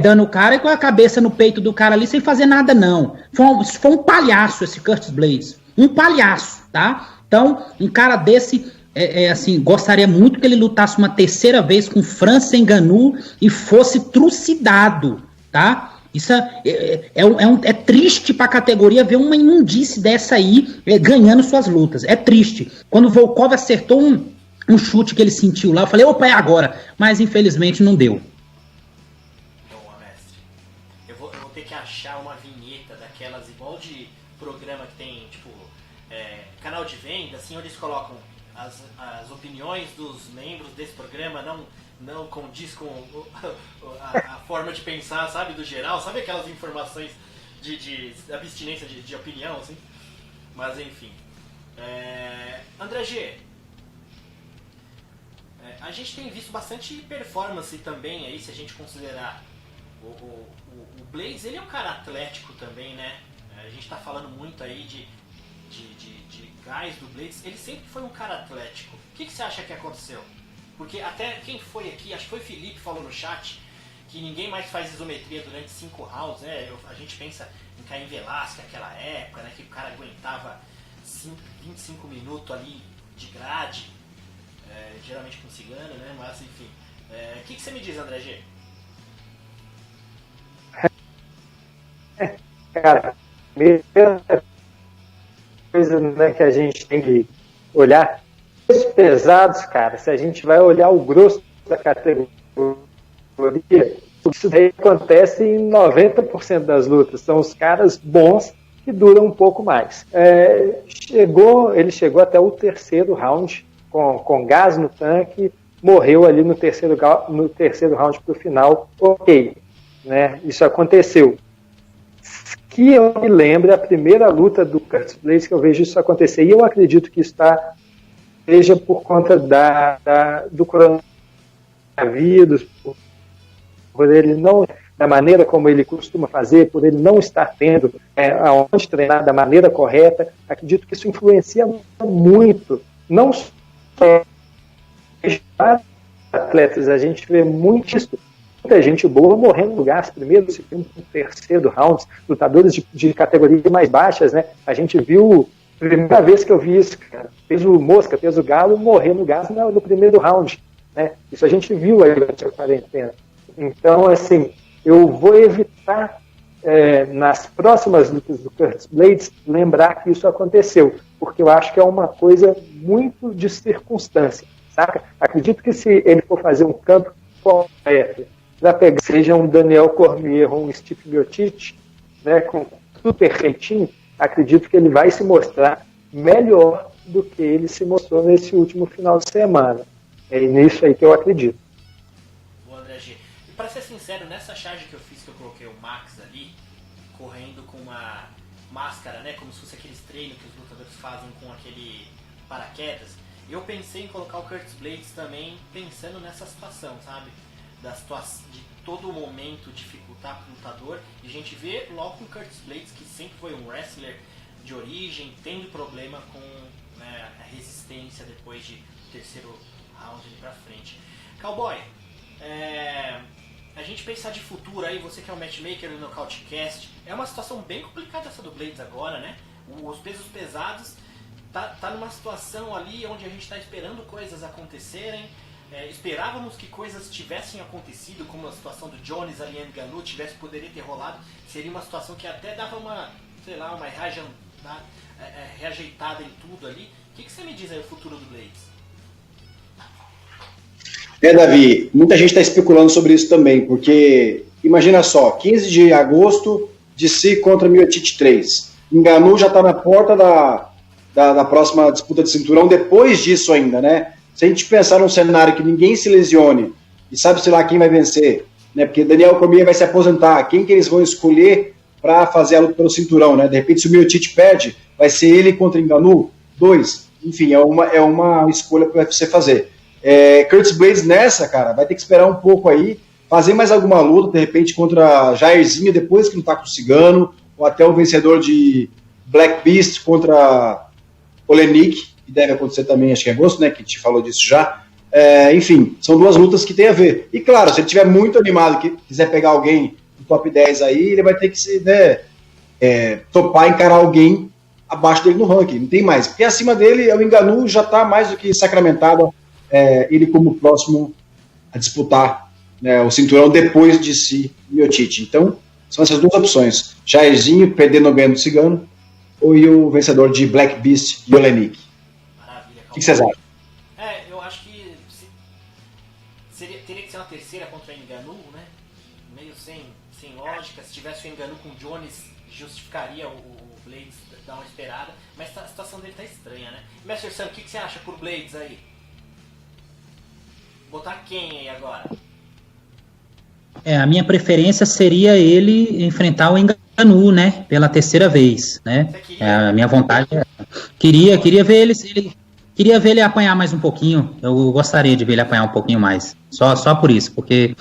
dando o cara com a cabeça no peito do cara ali sem fazer nada, não. Foi um palhaço esse Curtis Blades. Um palhaço, tá? Então, um cara desse... assim, gostaria muito que ele lutasse uma terceira vez com Francis Ngannou e fosse trucidado, tá? Isso é triste pra categoria ver uma imundice dessa aí ganhando suas lutas. É triste. Quando o Volkov acertou um chute que ele sentiu lá, eu falei, opa, é agora. Mas infelizmente não deu. Boa, mestre. Eu vou ter que achar uma vinheta daquelas igual de programa que tem, tipo, canal de venda, assim, onde eles colocam as opiniões dos membros desse programa não condiz com a forma de pensar, sabe, do geral, sabe aquelas informações de abstinência de opinião, assim? Mas enfim. André G, a gente tem visto bastante performance também aí, se a gente considerar o Blaze, ele é um cara atlético também, né? A gente tá falando muito aí de gás do Blaze, ele sempre foi um cara atlético. O que você acha que aconteceu? Porque até quem foi aqui, acho que foi o Felipe, falou no chat que ninguém mais faz isometria durante 5 rounds, né? A gente pensa em Caim Velasquez, aquela época, né? Que o cara aguentava 25 minutos ali de grade, geralmente com cigano, né? Mas enfim. O que você me diz, André G? Cara, primeira coisa, né, que a gente tem que olhar, os pesados, cara, se a gente vai olhar o grosso da categoria, isso daí acontece em 90% das lutas. São os caras bons que duram um pouco mais. Ele chegou até o terceiro round com gás no tanque, morreu ali no terceiro round para o final. Ok, né? Isso aconteceu. Que eu me lembro, a primeira luta do Curtis Blaydes que eu vejo isso acontecer, e eu acredito que isso seja por conta do coronavírus, por ele não, da maneira como ele costuma fazer, por ele não estar tendo aonde treinar da maneira correta. Acredito que isso influencia muito, não só atletas, a gente vê muito isso, muita gente boa morrendo no gás, primeiro, segundo, terceiro round, lutadores de categorias mais baixas, né? A gente viu, primeira vez que eu vi isso, cara, peso mosca, peso galo, morrer no gás no primeiro round, né? Isso a gente viu aí durante a quarentena. Então, assim, eu vou evitar, nas próximas lutas do Curtis Blaydes, lembrar que isso aconteceu, porque eu acho que é uma coisa muito de circunstância, saca? Acredito que se ele for fazer um campo correto, para pegar, seja um Daniel Cormier ou um Steve Miocic, né, com tudo perfeitinho, acredito que ele vai se mostrar melhor do que ele se mostrou nesse último final de semana. É nisso aí que eu acredito. Boa, André G. E para ser sincero, nessa charge que eu fiz, que eu coloquei o Max ali, correndo com uma máscara, né, como se fosse aqueles treinos que os lutadores fazem com aquele paraquedas, eu pensei em colocar o Curtis Blaydes também pensando nessa situação, sabe? De todo momento dificultar para o lutador, e a gente vê logo com o Curtis Blaydes, que sempre foi um wrestler de origem, tendo problema com, né, a resistência depois de terceiro round ali para frente. Cowboy, a gente pensar de futuro aí, você que é o matchmaker do Nocautecast, é uma situação bem complicada essa do Blaydes agora, né? Os pesos pesados tá numa situação ali onde a gente está esperando coisas acontecerem. Esperávamos que coisas tivessem acontecido, como a situação do Jones ali em Ngannou poderia ter rolado. Seria uma situação que até dava uma reajeitada em tudo ali. O que você me diz aí, o futuro do Blaydes? Davi, muita gente está especulando sobre isso também, porque imagina só, 15 de agosto, DC contra Miocic 3. Ngannou já está na porta da próxima disputa de cinturão, depois disso ainda, né? Se a gente pensar num cenário que ninguém se lesione e sabe-se lá quem vai vencer, né? Porque Daniel Cormier vai se aposentar, quem que eles vão escolher para fazer a luta pelo cinturão, né? De repente, se o Miocic perde, vai ser ele contra Ngannou? 2. Enfim, é uma escolha para o UFC fazer. Curtis Blaydes nessa, cara, vai ter que esperar um pouco aí, fazer mais alguma luta, de repente, contra Jairzinho, depois que lutar com o Cigano, ou até o vencedor de Black Beast contra Olenik, que deve acontecer também, acho que em agosto, né, que a gente falou disso já. Enfim, são duas lutas que tem a ver. E claro, se ele estiver muito animado e quiser pegar alguém do top 10 aí, ele vai ter que se topar, encarar alguém abaixo dele no ranking, não tem mais. Porque acima dele, o Ngannou já está mais do que sacramentado, ele como próximo a disputar, né, o cinturão depois de si, Miocic. Então, são essas duas opções. Jairzinho, perdendo o ganho do Cigano, ou o vencedor de Black Beast e Olenik. Maravilha. O que vocês acham? Eu acho que teria que ser uma terceira contra o Ngannou, né? Meio sem lógica. Se tivesse o Ngannou com o Jones, justificaria Blades dá uma esperada, mas a situação dele tá estranha, né? Mestre Sam, o que você acha por Blades aí? Botar quem aí agora? A minha preferência seria ele enfrentar o Ngannou, né? Pela terceira vez, né? A minha vontade é... Queria ver queria ver ele apanhar mais um pouquinho. Eu gostaria de ver ele apanhar um pouquinho mais. Só por isso, porque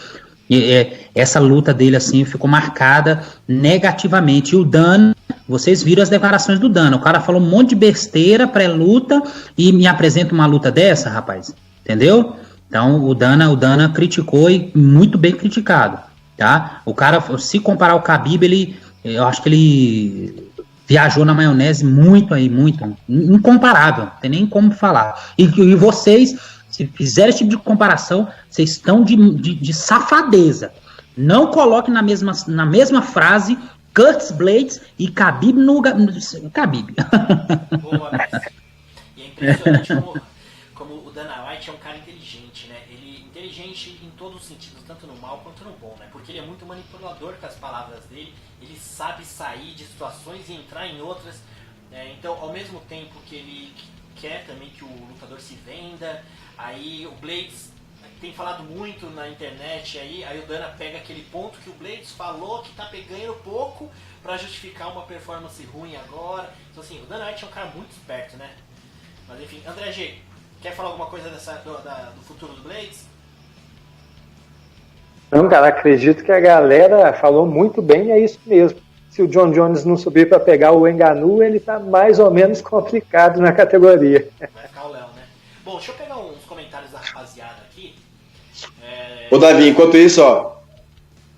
essa luta dele assim ficou marcada negativamente. E o Dana, vocês viram as declarações do Dana. O cara falou um monte de besteira pré-luta e me apresenta uma luta dessa, rapaz. Entendeu? Então o Dana criticou e muito bem criticado, tá? O cara, se comparar ao Khabib, eu acho que ele viajou na maionese muito, incomparável, não tem nem como falar. E vocês, se fizerem esse tipo de comparação, vocês estão de safadeza. Não coloque na mesma frase Curtis Blades e Khabib no Khabib. Boa, mestre. E é impressionante como o Dana White é um cara inteligente, né? Ele é inteligente em todos os sentidos, tanto no mal quanto no bom, né? Porque ele é muito manipulador com as palavras dele, ele sabe sair de situações e entrar em outras. Então, ao mesmo tempo que ele quer também que o lutador se venda, aí o Blades tem falado muito na internet, aí o Dana pega aquele ponto que o Blades falou que tá pegando pouco pra justificar uma performance ruim agora. Então, assim, o Dana White é um cara muito esperto, né? Mas enfim, André G, quer falar alguma coisa do futuro do Blades? Não, cara, acredito que a galera falou muito bem e é isso mesmo. Se o John Jones não subir para pegar o Ngannou, ele tá mais ou menos complicado na categoria. Vai ficar o Léo, né? Bom, deixa eu pegar uns comentários da rapaziada aqui. Ô Davi, enquanto isso, ó.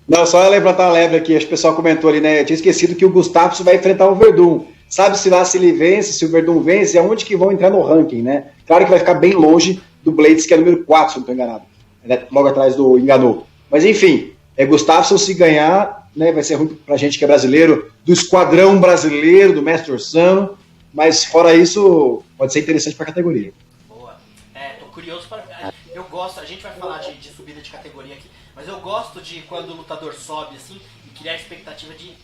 Não, só levantar a lebre aqui, acho que o pessoal comentou ali, né? Eu tinha esquecido que o Gustafsson vai enfrentar o Verdun. Sabe-se lá se ele vence, se o Verdun vence, e aonde que vão entrar no ranking, né? Claro que vai ficar bem longe do Blades, que é número 4, se não estou enganado. Logo atrás do Ngannou. Mas enfim, Gustafsson se ganhar, né, vai ser ruim pra gente que é brasileiro, do esquadrão brasileiro, do Mestre Orsano, mas fora isso, pode ser interessante pra categoria. Boa. Tô curioso para... Eu gosto, a gente vai falar de subida de categoria aqui, mas eu gosto de quando o lutador sobe assim e criar a expectativa de...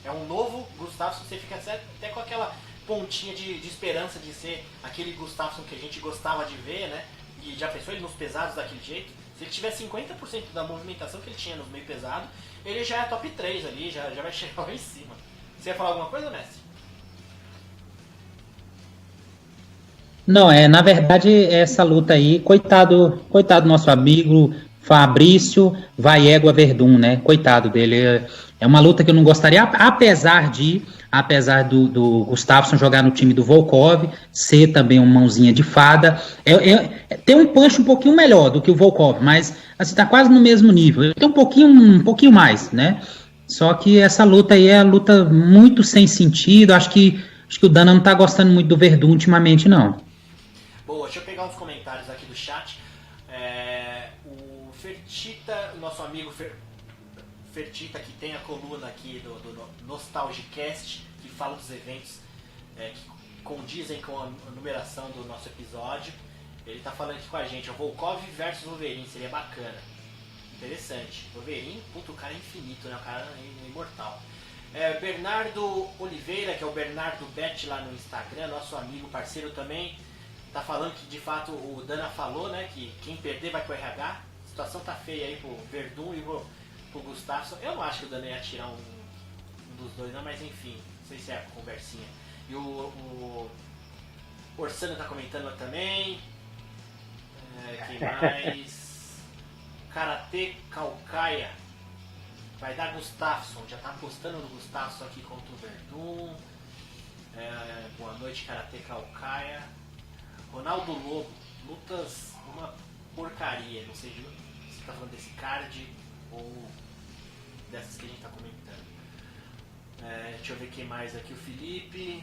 É um novo Gustafsson, você fica até com aquela pontinha de esperança de ser aquele Gustafsson que a gente gostava de ver, né? E já pensou ele nos pesados daquele jeito? Se ele tiver 50% da movimentação que ele tinha nos meio pesado, ele já é top 3 ali, já vai chegar lá em cima. Você ia falar alguma coisa, mestre? Não, na verdade, essa luta aí, coitado do nosso amigo Fabrício Vaégua Verdun, né? Coitado dele. É uma luta que eu não gostaria, apesar do Gustafsson jogar no time do Volkov, ser também uma mãozinha de fada. Tem um punch um pouquinho melhor do que o Volkov, mas assim, tá quase no mesmo nível. Tem um pouquinho mais, né? Só que essa luta aí é uma luta muito sem sentido. Acho que o Dana não tá gostando muito do Verdun ultimamente, não. Boa, deixa eu pegar uns comentários aqui do chat. O Fertita, o nosso amigo Fertita, que tem a coluna aqui do Nostalgicast, que fala dos eventos que condizem com a numeração do nosso episódio. Ele tá falando aqui com a gente, o Volkov versus Wolverine, seria bacana. Interessante. Wolverine, puto, o cara é infinito, né? O cara é imortal. Bernardo Oliveira, que é o Bernardo Bet lá no Instagram, nosso amigo, parceiro também, tá falando que de fato o Dana falou, né? Que quem perder vai pro RH. A situação tá feia aí pro Verdun e pro Gustafsson. Eu não acho que o Dana ia tirar um dos dois, não, mas enfim, não sei se é a conversinha. E o Orsano tá comentando também. Quem mais? Karate Calcaia. Vai dar Gustafsson. Já tá apostando no Gustafsson aqui contra o Verdun. Boa noite, Karate Calcaia. Ronaldo Lobo. Lutas uma porcaria. Não sei se tá falando desse card ou dessas que a gente tá comentando. Deixa eu ver quem mais aqui. O Felipe.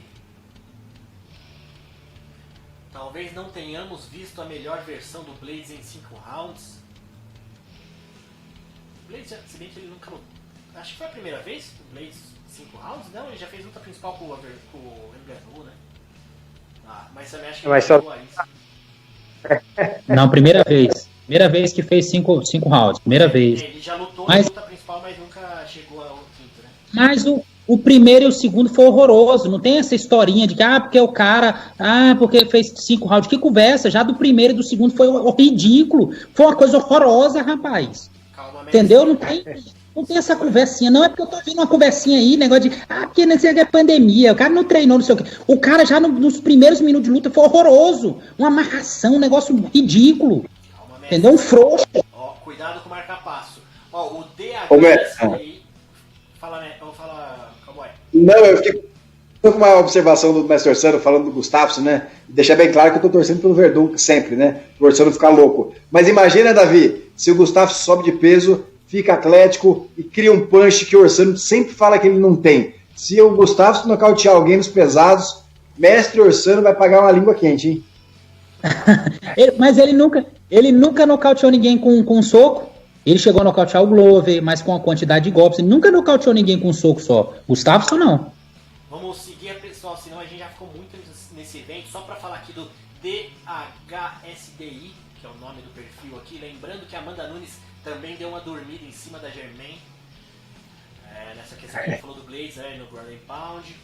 Talvez não tenhamos visto a melhor versão do Blades em 5 rounds. O Blades, se bem que ele nunca lutou. Acho que foi a primeira vez o Blades 5 rounds? Não, ele já fez luta principal com o Ngannou, né? Mas também acho que ele chegou a isso. Não, primeira vez. Primeira vez que fez 5 rounds. Primeira vez. Ele já lutou na luta principal, mas nunca chegou ao quinto, né? Mas o o primeiro e o segundo foi horroroso. Não tem essa historinha de que, porque o cara, porque fez 5 rounds. Que conversa, já do primeiro e do segundo foi ridículo. Foi uma coisa horrorosa, rapaz. Calma, entendeu? Não tem essa conversinha. Não é porque eu tô vendo uma conversinha aí, negócio de, porque nesse é pandemia, o cara não treinou, não sei o quê. O cara já nos primeiros minutos de luta foi horroroso. Uma amarração, um negócio ridículo. Calma, entendeu? Um frouxo. Ó, cuidado com o marca-passo. Ó, o DH aí... Fala, Cowboy. Não, eu fiquei com uma observação do Mestre Orsano falando do Gustafsson, né? Deixar bem claro que eu tô torcendo pelo Verdun sempre, né? O Orsano ficar louco. Mas imagina, Davi, se o Gustafsson sobe de peso, fica atlético e cria um punch que o Orsano sempre fala que ele não tem. Se o Gustafsson nocautear alguém nos pesados, Mestre Orsano vai pagar uma língua quente, hein? Mas ele nunca nocauteou ninguém com um soco. Ele chegou a nocautear o Glover, mas com a quantidade de golpes. Ele nunca nocauteou ninguém com um soco só. Gustafsson não. Vamos seguir, pessoal, senão a gente já ficou muito nesse evento. Só para falar aqui do DHSDI, que é o nome do perfil aqui. Lembrando que a Amanda Nunes também deu uma dormida em cima da Germaine. Nessa questão que ele falou do Glaze, no Ground and Pound.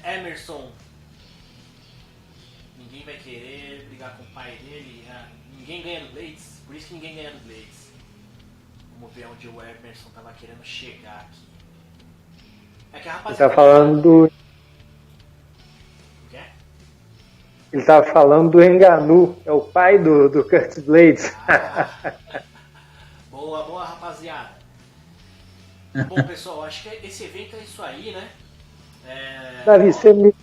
Emerson. Ninguém vai querer brigar com o pai dele. Ninguém ganha do Blades. Por isso que ninguém ganha do Blades. Vamos ver onde o Emerson tava querendo chegar aqui. É que a rapaziada... Ele tá falando do... O quê? Ele tava falando do Ngannou. É o pai do Curtis Blades. Boa, rapaziada. Bom, pessoal, acho que esse evento é isso aí, né? Davi, você me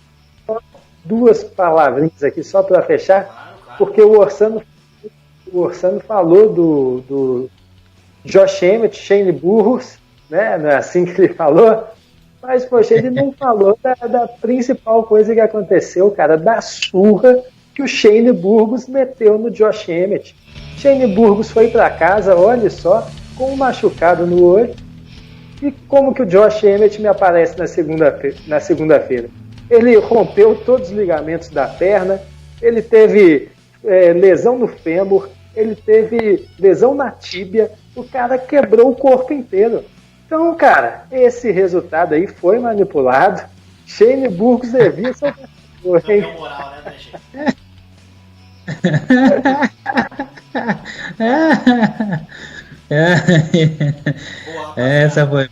dá 2 palavrinhas aqui só para fechar. Claro. Porque o Orsano falou do Josh Emmett, Shane Burgos, né? Não é assim que ele falou, mas, poxa, ele não falou da principal coisa que aconteceu, cara, da surra que o Shane Burgos meteu no Josh Emmett. Shane Burgos foi para casa, olha só, com um machucado no olho, e como que o Josh Emmett me aparece na segunda-feira? Ele rompeu todos os ligamentos da perna, ele teve lesão no fêmur, ele teve lesão na tíbia, o cara quebrou o corpo inteiro. Então, cara, esse resultado aí foi manipulado. Shane Burgos devia ser não tem moral, né, gente? Boa, essa foi.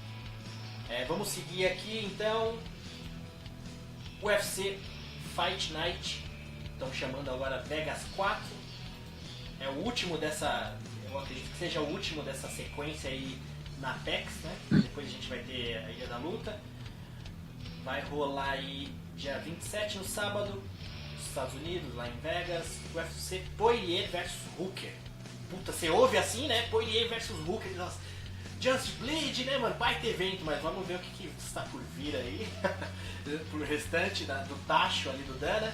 Vamos seguir aqui, então. UFC Fight Night. Estão chamando agora Vegas 4. É o último dessa... Eu acredito que seja o último dessa sequência aí na Apex, né? Depois a gente vai ter a Ilha da Luta. Vai rolar aí dia 27 no sábado, nos Estados Unidos, lá em Vegas. UFC Poirier vs Hooker. Puta, você ouve assim, né? Poirier vs Hooker. Nossa, Just Bleed, né, mano? Baita evento, mas vamos ver o que está por vir aí. Pro restante do tacho ali do Dana.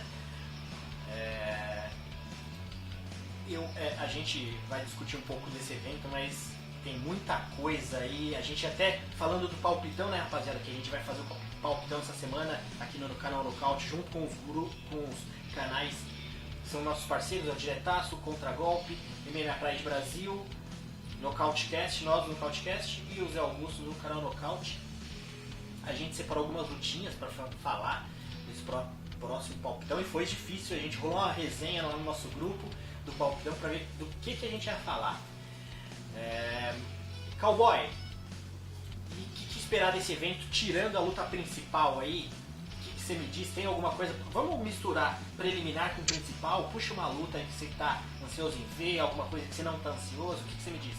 A gente vai discutir um pouco desse evento, mas tem muita coisa aí. A gente até falando do palpitão, né, rapaziada, que a gente vai fazer o palpitão essa semana aqui no canal Nocaute, junto com os canais que são nossos parceiros, o Diretaço, o Contragolpe, MMA Pride Brasil, Nocautecast, nós do Nocautecast e o Zé Augusto do canal Nocaute. A gente separou algumas lutinhas para falar desse próximo palpitão e foi difícil. A gente rolou uma resenha lá no nosso grupo do palpitão para ver do que a gente ia falar. Cowboy, e o que esperar desse evento, tirando a luta principal aí? O que você me diz? Tem alguma coisa? Vamos misturar preliminar com principal? Puxa uma luta aí que você está ansioso em ver, alguma coisa que você não está ansioso? O que você me diz?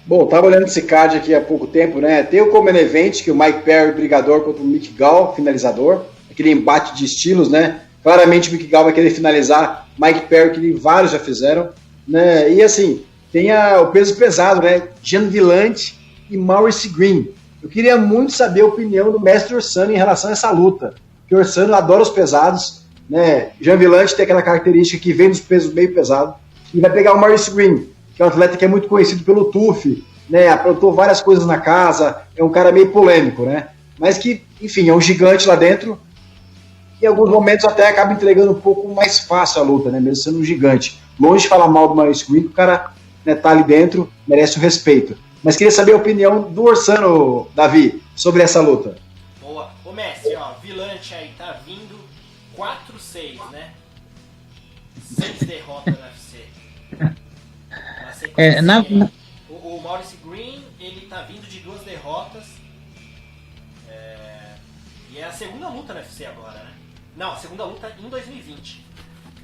Bom, tava olhando esse card aqui há pouco tempo, né? Tem o Common Event, que é o Mike Perry, brigador, contra o Mick Gall, finalizador. Aquele embate de estilos, né? Claramente o Mick Gall vai querer finalizar Mike Perry, que vários já fizeram, né? E assim, tem o peso pesado, né? Jean Villante e Maurice Green. Eu queria muito saber a opinião do mestre Orsano em relação a essa luta. Porque o Orsano adora os pesados, né? Jean Villante tem aquela característica que vem dos pesos meio pesados. E vai pegar o Maurice Green, que é um atleta que é muito conhecido pelo TUF, né? Aprontou várias coisas na casa, é um cara meio polêmico, né? Mas que, enfim, é um gigante lá dentro. Em alguns momentos até acaba entregando um pouco mais fácil a luta, né? Mesmo sendo um gigante. Longe de falar mal do Maurice Green, o cara, né, tá ali dentro, merece o respeito. mas queria saber a opinião do Orsano, Davi, sobre essa luta. Boa. Ô Messi, ó, Villante aí tá vindo 4-6, né? 6 derrotas no UFC. O Maurice Green, ele tá vindo de 2 derrotas. E é a segunda luta no UFC agora, né? Não, a segunda luta em 2020.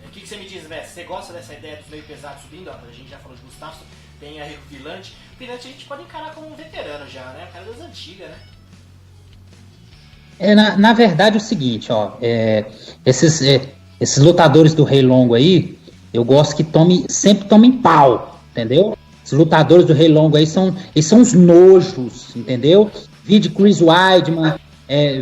O que você me diz, Messi? Você gosta dessa ideia dos meio pesados subindo? A gente já falou de Gustavo, tem aí o Villante. O Villante a gente pode encarar como um veterano já, né? O cara das antigas, né? Na verdade é o seguinte, ó, esses lutadores do Rei Longo aí, eu gosto que sempre tomem pau, entendeu? Os lutadores do Rei Longo aí eles são os nojos, entendeu? Vídeo Chris Weidman,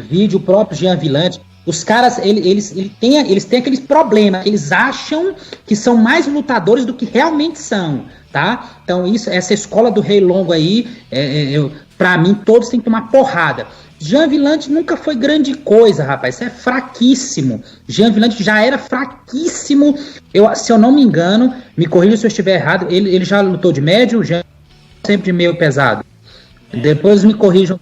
vídeo próprio Jean Villante. Os caras, eles têm aqueles problemas, eles acham que são mais lutadores do que realmente são, tá? Então essa escola do Rei Longo aí, pra mim, todos têm que tomar porrada. Jean Villante nunca foi grande coisa, rapaz, isso é fraquíssimo. Jean Villante já era fraquíssimo, se eu não me engano, me corrija se eu estiver errado, ele já lutou de médio, já sempre de meio pesado. Depois me corrijam.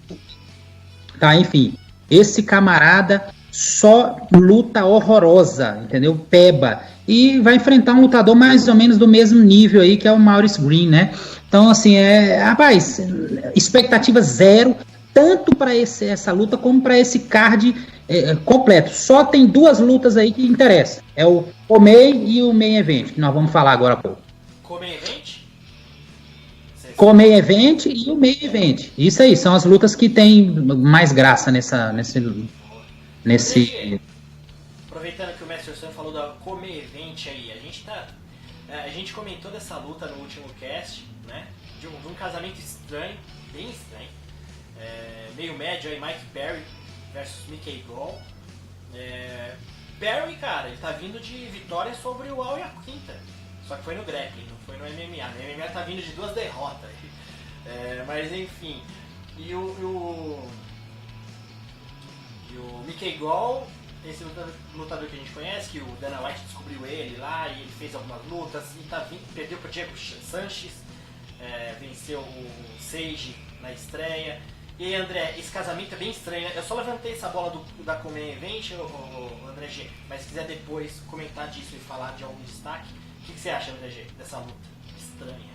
Tá, enfim, esse camarada só luta horrorosa, entendeu? Peba. E vai enfrentar um lutador mais ou menos do mesmo nível aí, que é o Maurice Green, né? Então, assim, rapaz, expectativa zero, tanto para essa luta como para esse card completo. Só tem 2 lutas aí que interessam. É o Comei e o Main Event, que nós vamos falar agora há pouco. Comei Event? Comei Event e o Main Event. Isso aí, são as lutas que tem mais graça nesse... Aproveitando que o Mestre Sam falou da Come Event aí, a gente comentou dessa luta no último cast, né? De um casamento estranho, bem estranho. Meio médio aí, Mike Perry versus Mickey Gall. Perry, cara, ele tá vindo de vitória sobre o Al Iaquinta, só que foi no grappling, não foi no MMA. No MMA tá vindo de 2 derrotas. Mas enfim, e o Mickey Gall, esse lutador que a gente conhece, que o Dana White descobriu ele lá e ele fez algumas lutas e perdeu para o Diego Sanches, venceu o Sage na estreia. E aí, André, esse casamento é bem estranho, né? Eu só levantei essa bola da Come Event, o André G, mas se quiser depois comentar disso e falar de algum destaque, o que você acha, André G, dessa luta estranha?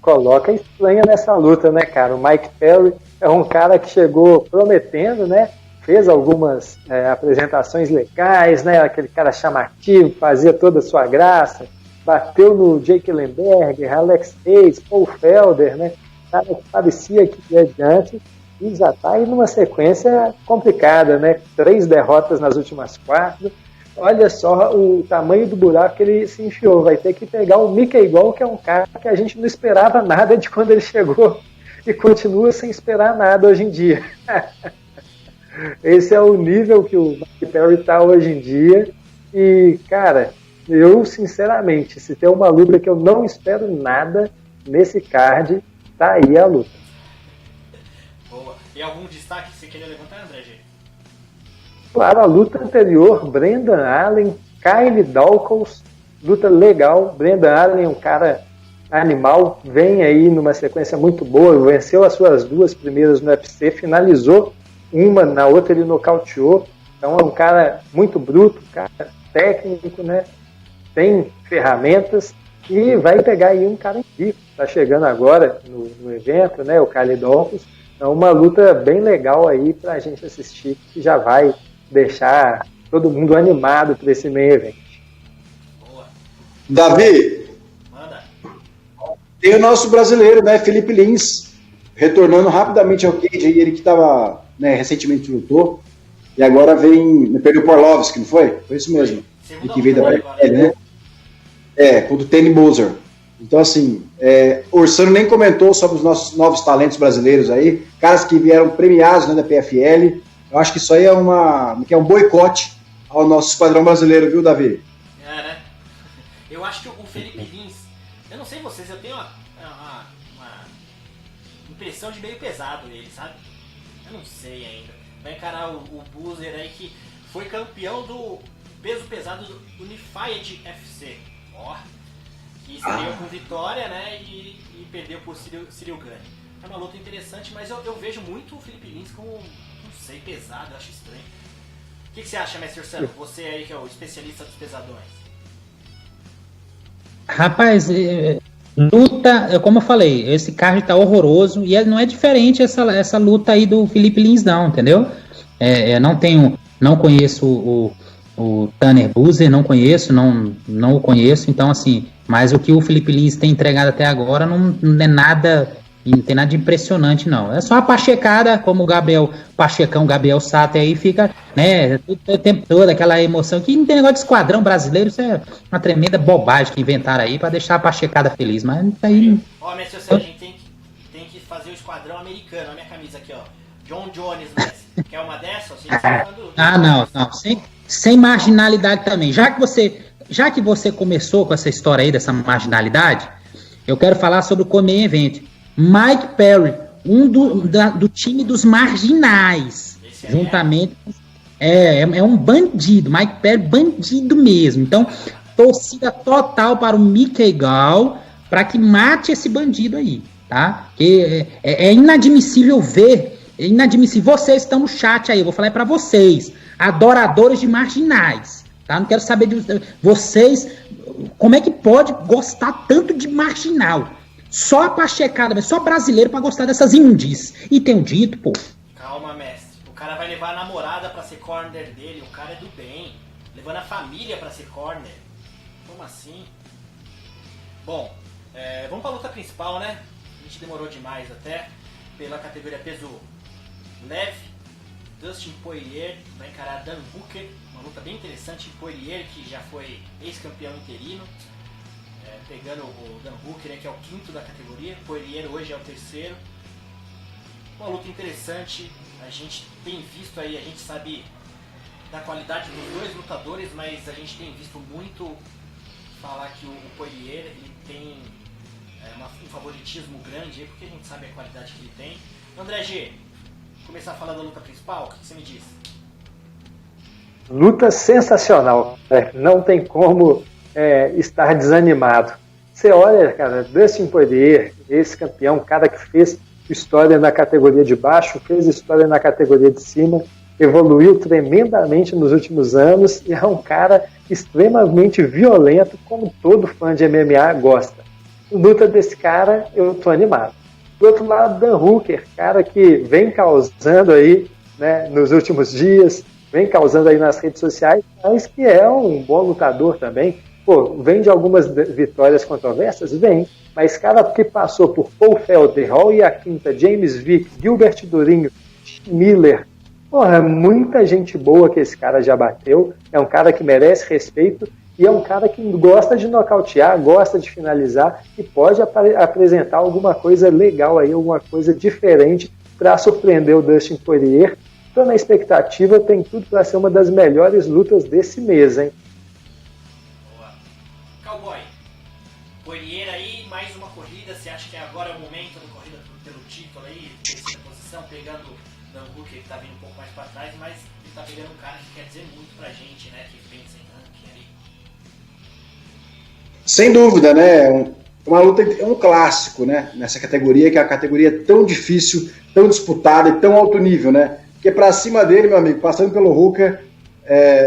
Coloca estranha nessa luta, né, cara? O Mike Perry é um cara que chegou prometendo, né? Fez algumas apresentações legais, né? Aquele cara chamativo, fazia toda a sua graça, bateu no Jake Lemberger, Alex Hayes, Paul Felder, né? Cara que parecia que ia adiante e já está aí numa sequência complicada, né? 3 derrotas nas últimas 4. Olha só o tamanho do buraco que ele se enfiou. Vai ter que pegar o Mickey Gall, que é um cara que a gente não esperava nada de quando ele chegou e continua sem esperar nada hoje em dia. Esse é o nível que o Mike Perry está hoje em dia. E, cara, eu, sinceramente, se tem uma luta que eu não espero nada nesse card, tá aí a luta. Boa. E algum destaque que você queria levantar, André G? Claro, a luta anterior, Brendan Allen, Kyle Dawkins, luta legal. Brendan Allen é um cara animal, vem aí numa sequência muito boa, venceu as suas 2 primeiras no UFC, finalizou uma, na outra ele nocauteou. Então é um cara muito bruto, cara técnico, né? Tem ferramentas e vai pegar aí um cara que está chegando agora no evento, né? O Kyle Dawkins. É uma luta bem legal aí pra gente assistir, que já vai deixar todo mundo animado para esse main event. Boa. Davi, Manda. tem o nosso brasileiro, né, Felipe Lins, retornando rapidamente ao cage, aí, ele que estava, né, recentemente lutou, e agora perdeu o Orlovsky, não foi? Foi isso mesmo. E que veio da PFL, né? Contra o Tony Bowser. Então, assim, o Orsano nem comentou sobre os nossos novos talentos brasileiros aí, caras que vieram premiados, né, da PFL. Eu acho que isso aí é um boicote ao nosso esquadrão brasileiro, viu, Davi? Né? Eu acho que o Felipe Lins, eu não sei vocês, eu tenho uma impressão de meio pesado ele, sabe? Eu não sei ainda. Vai encarar o Boozer aí, que foi campeão do peso pesado do Unified FC. Ó. que estreou com vitória, né, e perdeu por Cyril Gane. É uma luta interessante, mas eu vejo muito o Felipe Lins como, não sei, pesado, eu acho estranho. O que você acha, Mestre Ursano? Você aí que é o especialista dos pesadões. Rapaz, luta, como eu falei, esse card tá horroroso e não é diferente essa luta aí do Felipe Lins não, entendeu? Não conheço o Tanner Boozer, não o conheço, então assim, mas o que o Felipe Lins tem entregado até agora não é nada, não tem nada de impressionante não, é só a pachecada, como o Gabriel Sato aí fica, né, o tempo todo, aquela emoção, que não tem negócio de esquadrão brasileiro, isso é uma tremenda bobagem que inventaram aí pra deixar a pachecada feliz, mas aí... Ó, Mestre, a gente tem que fazer o esquadrão americano, olha a minha camisa aqui, ó, John Jones, Mestre, quer uma dessa? Não, sem marginalidade também, já que você começou com essa história aí dessa marginalidade, eu quero falar sobre o Come Event. Mike Perry, do time dos marginais, juntamente é um bandido, Mike Perry, bandido mesmo. Então, torcida total para o Mickey Gall, para que mate esse bandido aí, tá? Porque é inadmissível vocês estão no chat aí, eu vou falar para vocês, adoradores de marginais, tá? Não quero saber de vocês, como é que pode gostar tanto de marginal? Só a pachecada, só brasileiro pra gostar dessas indies. E tem dito, pô. Calma, mestre. O cara vai levar a namorada pra ser corner dele. O cara é do bem. Levando a família pra ser corner. Como assim? Bom, vamos pra luta principal, né? A gente demorou demais até. Pela categoria peso leve. Dustin Poirier vai encarar Dan Hooker. Uma luta bem interessante. Poirier, que já foi ex-campeão interino. Pegando o Dan Hooker, que é o quinto da categoria, Poirier hoje é o terceiro. Uma luta interessante, a gente tem visto aí, a gente sabe da qualidade dos dois lutadores, mas a gente tem visto muito falar que o Poirier ele tem um favoritismo grande aí, porque a gente sabe a qualidade que ele tem. André G, começar a falar da luta principal, o que você me diz? Luta sensacional, não tem como estar desanimado. Você olha, cara, Dustin Poirier, esse campeão, cara que fez história na categoria de baixo, fez história na categoria de cima, evoluiu tremendamente nos últimos anos e é um cara extremamente violento, como todo fã de MMA gosta. Luta desse cara, eu tô animado. Do outro lado, Dan Hooker, cara que vem causando aí, né, nos últimos dias, vem causando aí nas redes sociais, mas que é um bom lutador também. Pô, vem de algumas vitórias controversas? Vem. Mas cara que passou por Paul Felder, Hall e a Quinta, James Vick, Gilbert Durinho, Miller. Porra, muita gente boa que esse cara já bateu. É um cara que merece respeito e é um cara que gosta de nocautear, gosta de finalizar e pode apresentar alguma coisa legal aí, alguma coisa diferente para surpreender o Dustin Poirier. Estou na expectativa, tem tudo para ser uma das melhores lutas desse mês, hein? Cowboy, Poirier aí, mais uma corrida, você acha que agora é o momento da corrida pelo título aí, terceira posição, pegando o Dan Hooker, que tá vindo um pouco mais pra trás, mas ele tá pegando um cara que quer dizer muito pra gente, né, que pensa em ranking ali. Sem dúvida, né, uma luta, é um clássico, né, nessa categoria, que é a categoria tão difícil, tão disputada e tão alto nível, né, porque pra cima dele, meu amigo, passando pelo Hooker,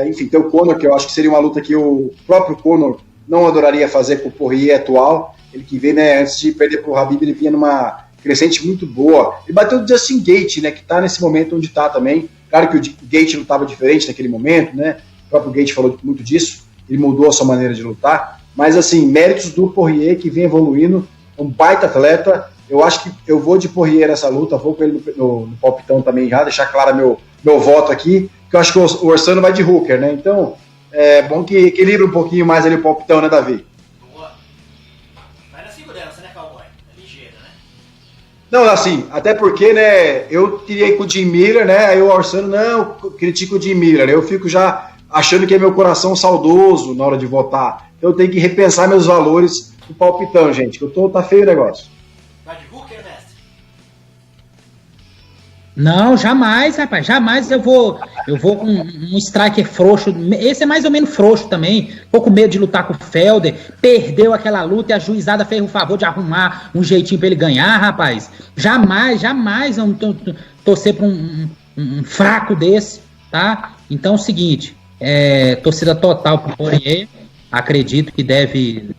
enfim, tem o Conor, que eu acho que seria uma luta que o próprio Conor não adoraria fazer com o Poirier atual. Ele que veio, né, antes de perder pro Khabib, ele vinha numa crescente muito boa. Ele bateu o Justin Gaethje, né, que tá nesse momento onde tá também. Claro que o Gaethje lutava diferente naquele momento, né, o próprio Gaethje falou muito disso, ele mudou a sua maneira de lutar, mas assim, méritos do Poirier, que vem evoluindo, um baita atleta. Eu acho que eu vou de Poirier nessa luta, vou com ele no palpitão também já, deixar claro meu voto aqui, que eu acho que o Orsano vai de Hooker, né, então é bom que equilibra um pouquinho mais ali o palpitão, né, Davi? Boa. Vai na segurança, né, Cowboy? É ligeiro, né? Não, assim, até porque, né, eu tirei com o Jim Miller, né, aí o Orsano, não, critico o Jim Miller, eu fico já achando que é meu coração saudoso na hora de votar, então eu tenho que repensar meus valores no palpitão, gente, que tá feio o negócio. Vai de Hooker, mestre? Não, jamais, rapaz, jamais eu vou com um striker frouxo, esse é mais ou menos frouxo também, tô com medo de lutar com o Felder, perdeu aquela luta e a juizada fez o favor de arrumar um jeitinho pra ele ganhar, rapaz, jamais eu torcer pra um fraco desse, tá? Então é o seguinte, torcida total pro Poirier, acredito que deve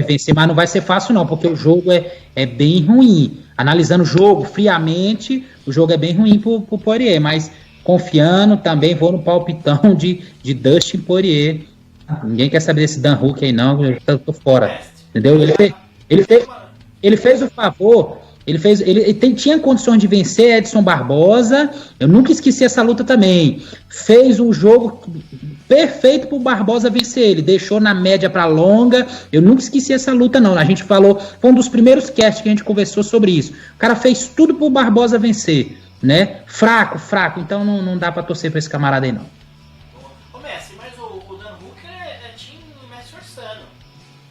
vencer, mas não vai ser fácil não, porque o jogo é bem ruim. Analisando o jogo friamente, o jogo é bem ruim pro Poirier, mas confiando, também vou no palpitão de Dustin Poirier. Ninguém quer saber desse Dan Hooker aí não, eu tô fora. Entendeu? Ele fez o favor, tinha condições de vencer Edson Barbosa, eu nunca esqueci essa luta também. Fez um jogo perfeito pro Barbosa vencer ele, deixou na média pra longa, eu nunca esqueci essa luta não, a gente falou, foi um dos primeiros casts que a gente conversou sobre isso, o cara fez tudo pro Barbosa vencer, né, fraco, então não dá pra torcer pra esse camarada aí não. Ô Messi, mas o Dan Hooker é time Messi Orsano,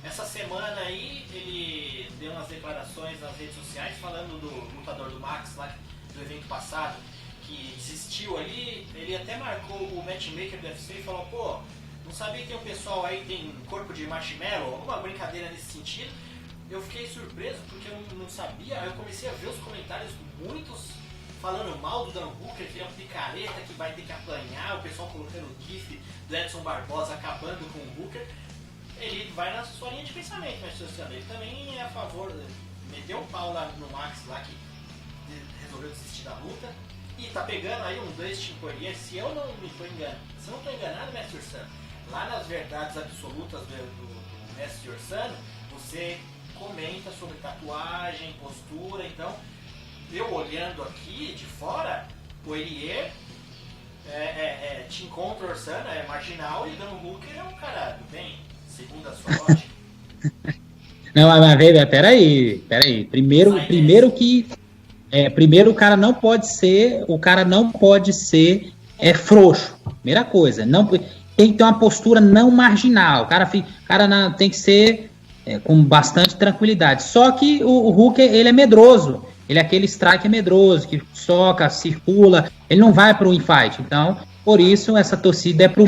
essa semana aí ele deu umas declarações nas redes sociais falando do lutador do Max lá do evento passado, que desistiu ali, ele até marcou o matchmaker do UFC e falou, pô, não sabia que tem um pessoal aí que tem corpo de marshmallow, alguma brincadeira nesse sentido. Eu fiquei surpreso porque eu não sabia, aí eu comecei a ver os comentários, muitos falando mal do Dan Hooker, que é um picareta que vai ter que apanhar, o pessoal colocando o gif do Edson Barbosa acabando com o Hooker. Ele vai na sua linha de pensamento, mas ele também é a favor, meteu um pau lá no Max lá que resolveu desistir da luta. E tá pegando aí um Dustin Poirier, se eu não estou enganado, Mestre Orsano, lá nas verdades absolutas do Mestre Orsano, você comenta sobre tatuagem, postura, então, eu olhando aqui de fora, Poirier te encontra Orsano, é marginal, e Dan Hooker é um cara do bem, segundo a sua lógica. Não, mas peraí, primeiro que... primeiro o cara não pode ser frouxo, primeira coisa, não, tem que ter uma postura não marginal, o cara tem que ser com bastante tranquilidade, só que o Hooker, ele é medroso, ele é aquele striker medroso, que soca, circula, ele não vai pro infight, então, por isso, essa torcida é pro,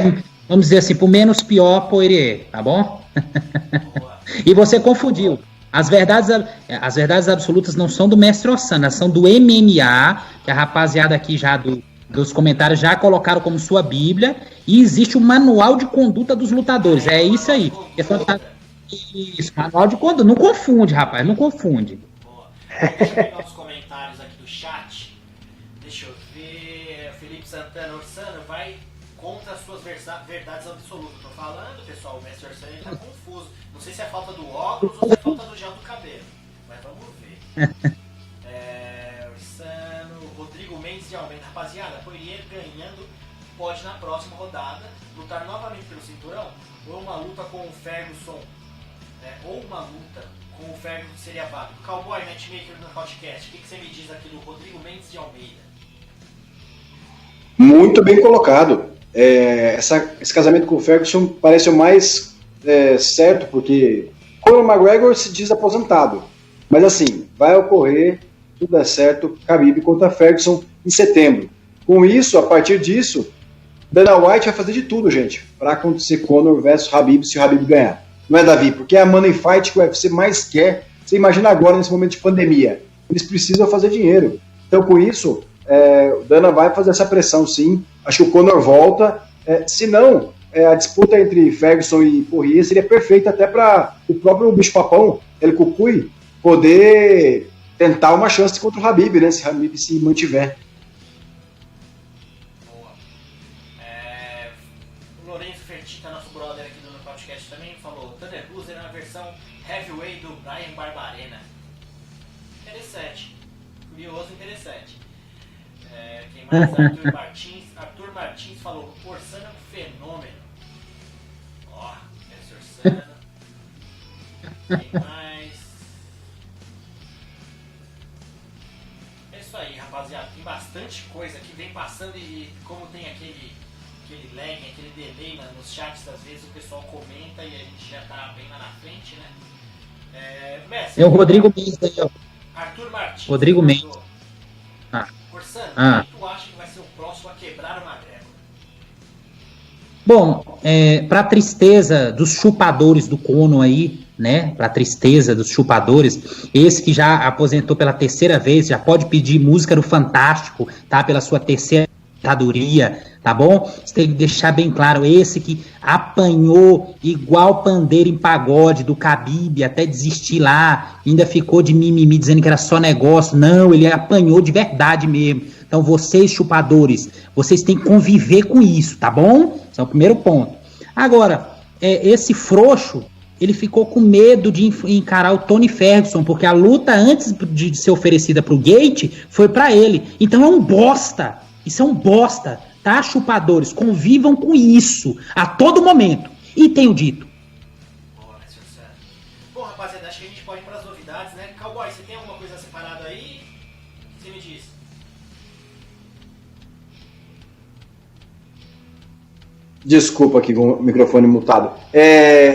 vamos dizer assim, pro menos pior Poirier, tá bom? E você confundiu. As verdades absolutas não são do Mestre Orsano, são do MMA, que a rapaziada aqui já dos comentários já colocaram como sua bíblia, e existe o manual de conduta dos lutadores. É isso aí. Isso, manual de conduta. Não confunde, rapaz, não confunde. Boa. Deixa eu pegar os comentários aqui do chat. Deixa eu ver. Felipe Santana, Orsano vai contra as suas verdades absolutas. Tô falando, pessoal, o Mestre Orsano ele tá confuso. Não sei se é falta do óculos ou se é falta do gel do cabelo, mas vamos ver. Orsano, Rodrigo Mendes de Almeida, rapaziada, Poirier ganhando pode na próxima rodada lutar novamente pelo cinturão, ou uma luta com o Ferguson, seria válido. Cowboy, matchmaker no podcast, o que você me diz aqui do Rodrigo Mendes de Almeida? Muito bem colocado. Esse casamento com o Ferguson parece o mais certo, porque Conor McGregor se diz aposentado, mas assim, vai ocorrer, tudo é certo, Khabib contra Ferguson em setembro. Com isso, a partir disso, Dana White vai fazer de tudo, gente, para acontecer Conor versus Khabib, se o Khabib ganhar. Não é, Davi? Porque é a money fight que o UFC mais quer. Você imagina agora, nesse momento de pandemia, eles precisam fazer dinheiro. Então, com isso, o Dana vai fazer essa pressão, sim. Acho que o Conor volta. Se não, a disputa entre Ferguson e Poirier seria perfeita até para o próprio bicho-papão, El Cucuy, poder tentar uma chance contra o Khabib, né? Se o Khabib se mantiver. Boa. O Lourenço Fertitta, nosso brother aqui do podcast, também falou Thunder Bruiser na versão heavyweight do Brian Barbarena. Interessante. Curioso, interessante. Quem mais? Arthur Martins falou Orsano é um fenômeno. Ó, esse Orsano. Quem mais? É isso aí, rapaziada. Tem bastante coisa que vem passando e como tem aquele lag, aquele delay nos chats, às vezes o pessoal comenta e a gente já tá bem lá na frente, né? Messi, É o Rodrigo Mendes aí, ó. Arthur Martins. Rodrigo Mendes. Orsano, quem tu acha que vai ser o próximo a quebrar o McGregor? Bom, para tristeza dos chupadores do Conor aí, né? Para tristeza dos chupadores, esse que já aposentou pela terceira vez, já pode pedir música do Fantástico, tá? Pela sua terceira aposentadoria, tá bom? Você tem que deixar bem claro, esse que apanhou igual pandeiro em pagode do Khabib, até desistir lá, ainda ficou de mimimi dizendo que era só negócio. Não, ele apanhou de verdade mesmo. Então vocês, chupadores, vocês têm que conviver com isso, tá bom? Esse é o primeiro ponto. Agora, esse frouxo, ele ficou com medo de encarar o Tony Ferguson, porque a luta antes de ser oferecida pro Gate foi pra ele. Então é um bosta. Isso é um bosta, tá, chupadores? Convivam com isso a todo momento. E tenho dito. Boa, Mestre Sam. Bom, rapaziada, acho que a gente pode ir para as novidades, né? Cowboy, você tem alguma coisa separada aí? O que você me diz? Desculpa aqui com o microfone mutado.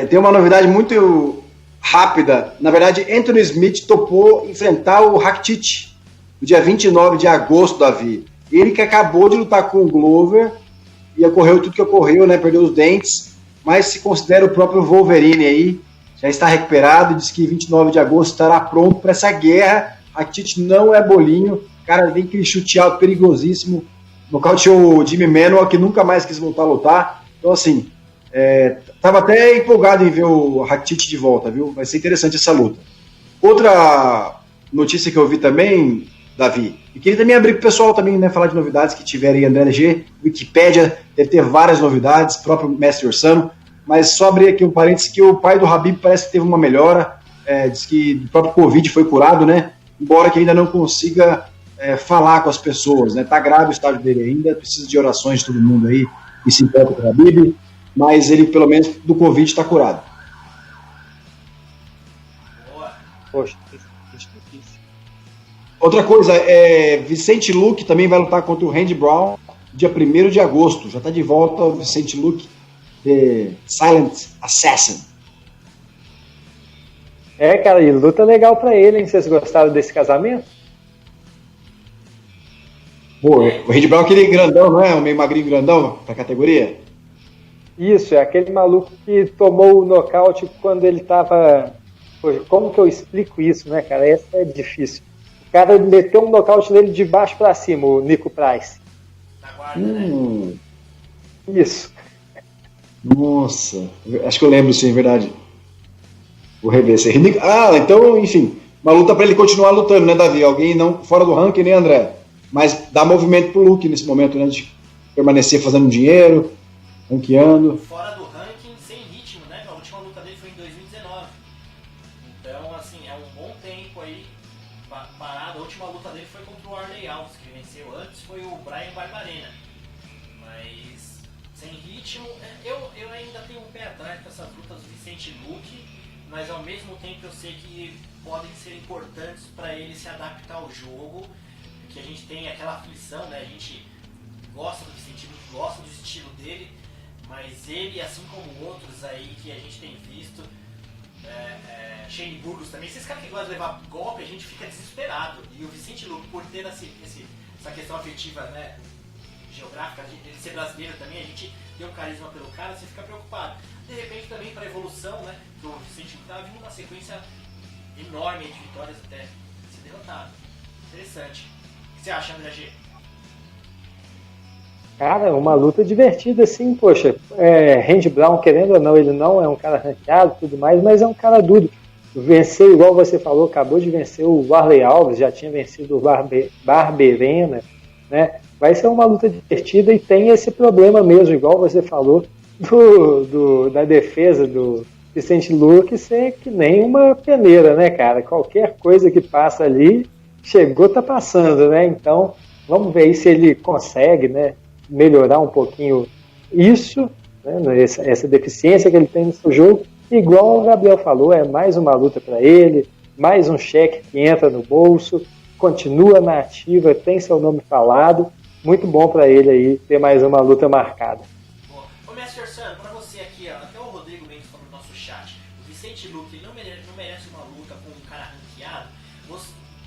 Tem uma novidade muito rápida. Na verdade, Anthony Smith topou enfrentar o Rakitic no dia 29 de agosto, Davi. Ele que acabou de lutar com o Glover e ocorreu tudo que ocorreu, né? Perdeu os dentes, mas se considera o próprio Wolverine aí. Já está recuperado e diz que 29 de agosto estará pronto para essa guerra. Rakitic não é bolinho. Cara, vem aquele chute alto perigosíssimo. Nocauteou o Jimmy Manuel, que nunca mais quis voltar a lutar. Então, assim, tava até empolgado em ver o Rakitic de volta, viu? Vai ser interessante essa luta. Outra notícia que eu vi também, Davi, e queria também abrir pro pessoal também, né, falar de novidades que tiverem aí, André LG, Wikipédia, deve ter várias novidades, próprio Mestre Orsano, mas só abrir aqui um parênteses que o pai do Khabib parece que teve uma melhora, diz que o próprio Covid foi curado, né, embora que ainda não consiga falar com as pessoas, né, tá grave o estágio dele ainda, precisa de orações de todo mundo aí, e se importa com o Khabib, mas ele pelo menos do Covid está curado. Boa. Poxa, Outra coisa, Vicente Luque também vai lutar contra o Randy Brown dia 1º de agosto. Já está de volta o Vicente Luque, The Silent Assassin. Cara, e luta legal pra ele, hein? Vocês gostaram desse casamento? Pô, o Randy Brown é aquele grandão, não é? Um meio magrinho grandão pra categoria? Isso, é aquele maluco que tomou o nocaute quando ele tava... Poxa, como que eu explico isso, né, cara? Essa é difícil. O cara meteu um nocaute nele de baixo pra cima, o Nico Price. Na guarda, né? Isso. Nossa, acho que eu lembro sim, é verdade. Vou rever esse. Então, enfim, uma luta pra ele continuar lutando, né, Davi? Alguém não fora do ranking, né, André? Mas dá movimento pro Luke nesse momento, né, de permanecer fazendo dinheiro, ranqueando. Fora do ranking, sem ritmo, né? A última luta dele foi em 2019. Então, assim, é um bom tempo aí parado. A última luta dele foi contra o Arley Alves, que ele venceu antes, foi o Brian Barbarena. Mas sem ritmo, eu ainda tenho um pé atrás com essas lutas do Vicente Luque, mas ao mesmo tempo eu sei que podem ser importantes para ele se adaptar ao jogo, porque a gente tem aquela aflição, né? A gente gosta do Vicente Luque, gosta do estilo dele, mas ele, assim como outros aí que a gente tem visto, Shane Burgos também, esses caras que gostam de levar golpe, a gente fica desesperado. E o Vicente Luque, por ter essa questão afetiva, né, geográfica, ele ser brasileiro também, a gente tem um carisma pelo cara, você fica preocupado. De repente também para a evolução, né, que o Vicente Luque estava vindo uma sequência enorme de vitórias até ser derrotado. Interessante. O que você acha, André G? Cara, uma luta divertida, assim, poxa. Randy Brown, querendo ou não, ele não é um cara ranqueado e tudo mais, mas é um cara duro. Venceu, igual você falou, acabou de vencer o Warley Alves, já tinha vencido o Barberena, né? Vai ser uma luta divertida e tem esse problema mesmo, igual você falou, da defesa do Vicente Luque ser que nem uma peneira, né, cara? Qualquer coisa que passa ali, chegou, tá passando, né? Então, vamos ver aí se ele consegue, né, melhorar um pouquinho isso, né, essa deficiência que ele tem no seu jogo. Igual o Gabriel falou, é mais uma luta para ele, mais um cheque que entra no bolso, continua na ativa, tem seu nome falado. Muito bom para ele aí ter mais uma luta marcada. Boa. Ô, Mestre Orsano, para você aqui, ó, até o Rodrigo Mendes falou no nosso chat, o Vicente Luque não merece uma luta com um cara ranqueado.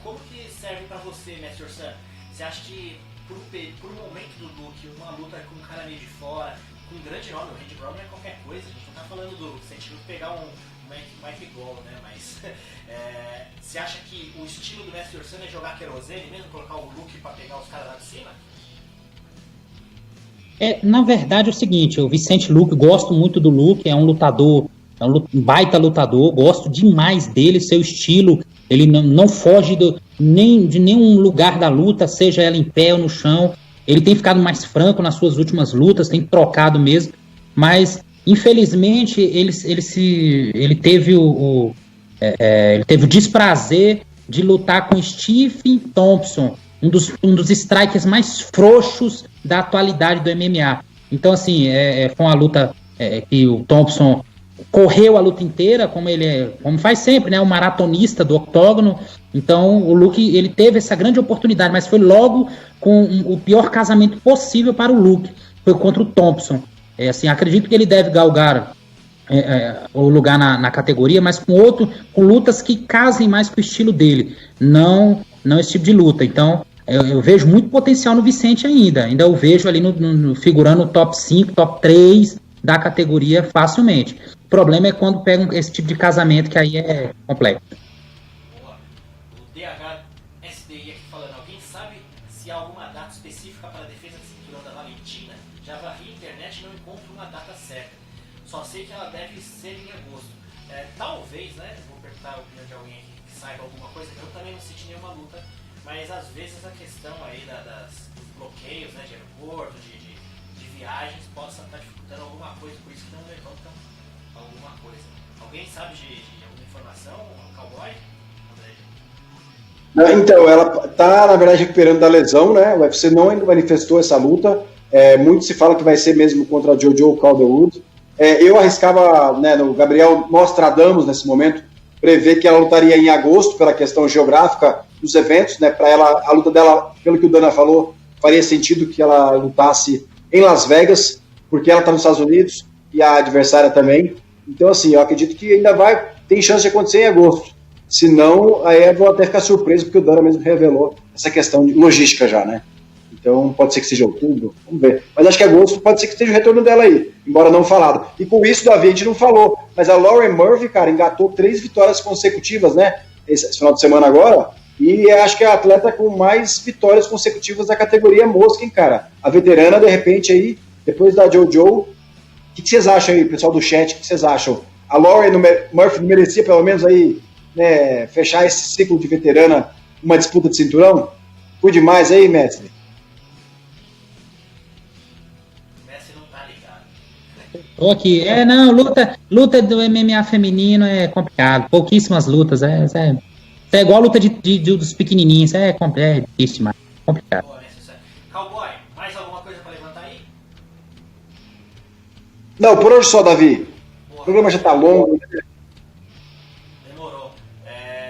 Como que serve para você, Mestre Orsano? Você acha que por um momento do Luke, uma luta com um cara meio de fora, com um grande nome, o Randy Brown não é qualquer coisa, a gente não tá falando do sentido de pegar um Mike Gol, né? Mas você acha que o estilo do Mestre Ursano é jogar querosene mesmo, colocar o Luke pra pegar os caras lá de cima? Na verdade é o seguinte, o Vicente Luque, gosto muito do Luque, é um lutador, um baita lutador, gosto demais dele, seu estilo, ele não foge de nenhum lugar da luta, seja ela em pé ou no chão, ele tem ficado mais franco nas suas últimas lutas, tem trocado mesmo, mas infelizmente ele teve ele teve o desprazer de lutar com Stephen Thompson, um dos strikers mais frouxos da atualidade do MMA. Então, assim, foi uma luta que o Thompson correu a luta inteira, como faz sempre, né? Um maratonista do octógono. Então, o Luke, ele teve essa grande oportunidade, mas foi logo com o pior casamento possível para o Luke. Foi contra o Thompson. Assim, acredito que ele deve galgar o lugar na categoria, mas com lutas que casem mais com o estilo dele. Não esse tipo de luta. Então, eu vejo muito potencial no Vicente ainda eu vejo ali figurando no top 5, top 3 da categoria facilmente. O problema é quando pegam esse tipo de casamento, que aí é complexo. Boa. O DHSDI aqui falando, alguém sabe se há alguma data específica para a defesa do cinturão da Valentina? Já varri a internet e não encontro uma data certa. Só sei que ela deve ser em agosto. Talvez, né? Vou perguntar a opinião de alguém que saiba alguma coisa. Eu também não senti nenhuma luta. Mas às vezes a questão aí dos bloqueios, né, de aeroporto, de viagens, possa estar dificultando alguma coisa, por isso que não levantam alguma coisa. Alguém sabe de alguma informação, Cowboy? Então, ela está, na verdade, recuperando da lesão, né? O UFC não ainda manifestou essa luta. Muito se fala que vai ser mesmo contra a Jojo Calderwood. Eu arriscava, né, no Gabriel Nostradamus, nesse momento, prever que ela lutaria em agosto, pela questão geográfica dos eventos, né? Para ela, a luta dela, pelo que o Dana falou, faria sentido que ela lutasse em Las Vegas, porque ela está nos Estados Unidos e a adversária também. Então, assim, eu acredito que ainda tem chance de acontecer em agosto. Se não, aí eu vou até ficar surpreso, porque o Dana mesmo revelou essa questão de logística já, né? Então, pode ser que seja outubro, vamos ver. Mas acho que agosto pode ser que esteja o retorno dela aí, embora não falado. E com isso, Davi, a gente não falou, mas a Lauren Murphy, cara, engatou 3 vitórias consecutivas, né? Esse final de semana agora, e acho que é a atleta com mais vitórias consecutivas da categoria mosca, hein, cara? A veterana, de repente, aí, depois da Jojo, o que vocês acham aí, pessoal do chat, o que vocês acham? A Lauren Murphy merecia, pelo menos, aí, né, fechar esse ciclo de veterana, uma disputa de cinturão? Cuide mais aí, mestre. Tô aqui. Luta do MMA feminino é complicado. Pouquíssimas lutas. É igual a luta dos pequenininhos. É difícil demais. Complicado. Cowboy, mais alguma coisa pra levantar aí? Não, por hoje só, Davi. Boa. O programa já tá longo. Demorou.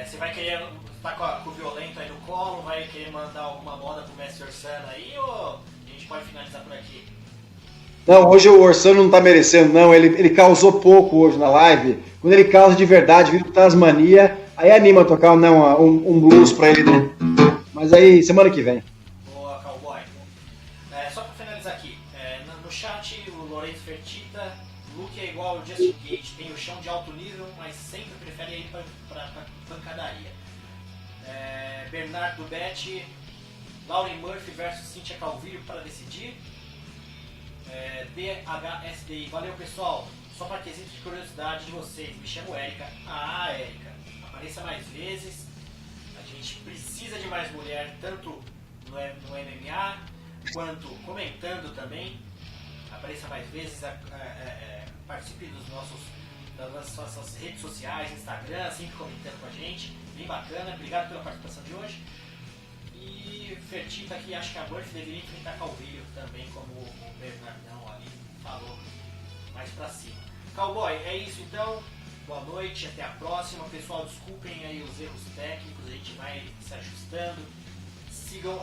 Você vai querer estar com o violento aí no colo? Vai querer mandar alguma moda pro Mestre Ursano aí? Ou a gente pode finalizar por aqui? Não, hoje o Ursano não tá merecendo, não. Ele causou pouco hoje na live. Quando ele causa de verdade, vira o Tasmania, aí anima a tocar um blues pra ele, né? Mas aí, semana que vem. Boa, Cowboy. Só pra finalizar aqui, no chat, o Lourenço Fertita, Luke é igual ao Justin Gage, tem o chão de alto nível, mas sempre prefere ir pra pancadaria. Bernardo Betti, Lauren Murphy versus Cynthia Calvillo para decidir. DHSDI, valeu pessoal, só para quesito de curiosidade de vocês, me chamo Érica. Érica, apareça mais vezes, a gente precisa de mais mulher, tanto no MMA, quanto comentando também, apareça mais vezes, participe das nossas redes sociais, Instagram, sempre comentando com a gente, bem bacana, obrigado pela participação de hoje. E Fertita aqui, acho que a Murphy deveria enfrentar Calvillo também, como o Bernardão ali falou, mais pra cima. Cowboy, é isso então, boa noite, até a próxima. Pessoal, desculpem aí os erros técnicos, a gente vai se ajustando. Sigam,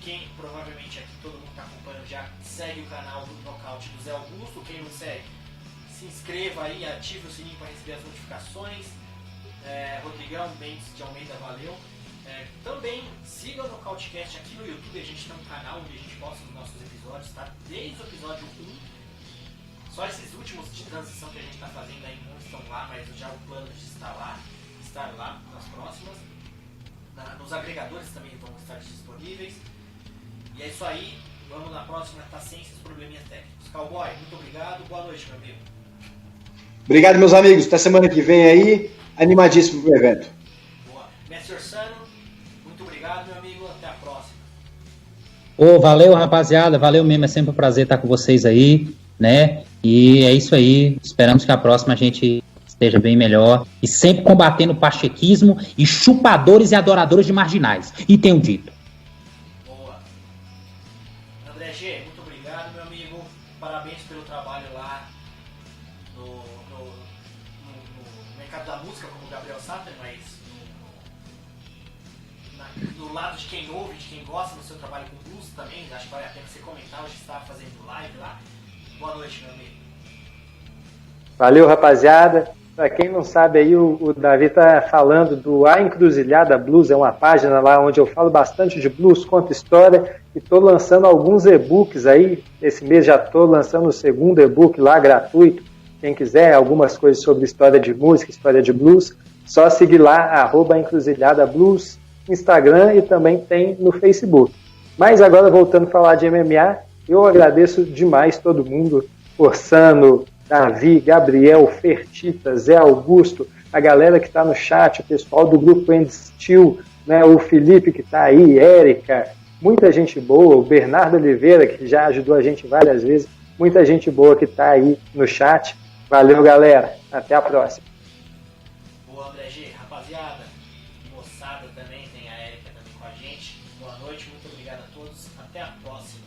quem provavelmente aqui todo mundo está acompanhando já, segue o canal do Nocaute do Zé Augusto. Quem não segue, se inscreva aí, ative o sininho para receber as notificações. Rodrigão Mendes de Almeida, valeu. Também siga o Nocautecast aqui no YouTube, a gente tem um canal onde a gente posta os nossos episódios, tá? Desde o episódio 1. Só esses últimos de transição que a gente está fazendo aí não estão lá, mas já o plano de estar lá nas próximas. Nos agregadores também vão estar disponíveis. E é isso aí, vamos na próxima, tá sem esses probleminhas técnicos. Cowboy, muito obrigado, boa noite, meu amigo. Obrigado, meus amigos, até semana que vem aí, animadíssimo pro evento. Boa. Mestre Orsano, muito obrigado, meu amigo, até a próxima. Valeu, rapaziada, valeu mesmo, é sempre um prazer estar com vocês aí, né? E é isso aí, esperamos que a próxima a gente esteja bem melhor e sempre combatendo o pachequismo e chupadores e adoradores de marginais. E tenho dito. Boa. André G, muito obrigado, meu amigo. Parabéns pelo trabalho lá no mercado da música, como o Gabriel Satter, mas do lado de quem ouve, de quem gosta do seu trabalho com blues também. Acho que vale a pena você comentar, hoje está fazendo live lá. Boa noite, meu amigo. Valeu, rapaziada. Para quem não sabe aí, o Davi tá falando do A Encruzilhada Blues, é uma página lá onde eu falo bastante de blues, conto história, e tô lançando alguns e-books aí. Esse mês já tô lançando o segundo e-book lá, gratuito. Quem quiser algumas coisas sobre história de música, história de blues, só seguir lá, @Encruzilhada Blues, Instagram, e também tem no Facebook. Mas agora, voltando a falar de MMA, eu agradeço demais todo mundo, Orsano, Davi, Gabriel, Fertita, Zé Augusto, a galera que está no chat, o pessoal do grupo End Steel, né, o Felipe que está aí, Érica, muita gente boa, o Bernardo Oliveira, que já ajudou a gente várias vezes, muita gente boa que está aí no chat. Valeu, galera. Até a próxima. Boa, André G. Rapaziada, moçada também, tem a Érica também com a gente. Boa noite, muito obrigado a todos. Até a próxima.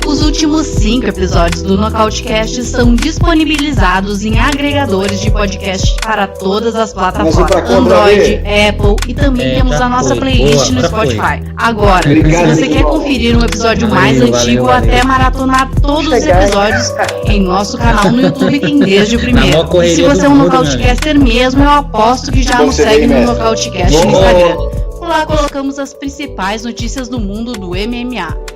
Os últimos 5 episódios do Nocautecast são disponibilizados em agregadores de podcast para todas as plataformas, Android, Apple, e também temos a nossa playlist no Spotify. Agora, se você quer conferir um episódio mais antigo ou até maratonar todos os episódios, em nosso canal no YouTube tem desde o primeiro. E se você é um Nocautecaster mesmo, eu aposto que já nos segue no Nocautecast no Instagram. Lá colocamos as principais notícias do mundo do MMA.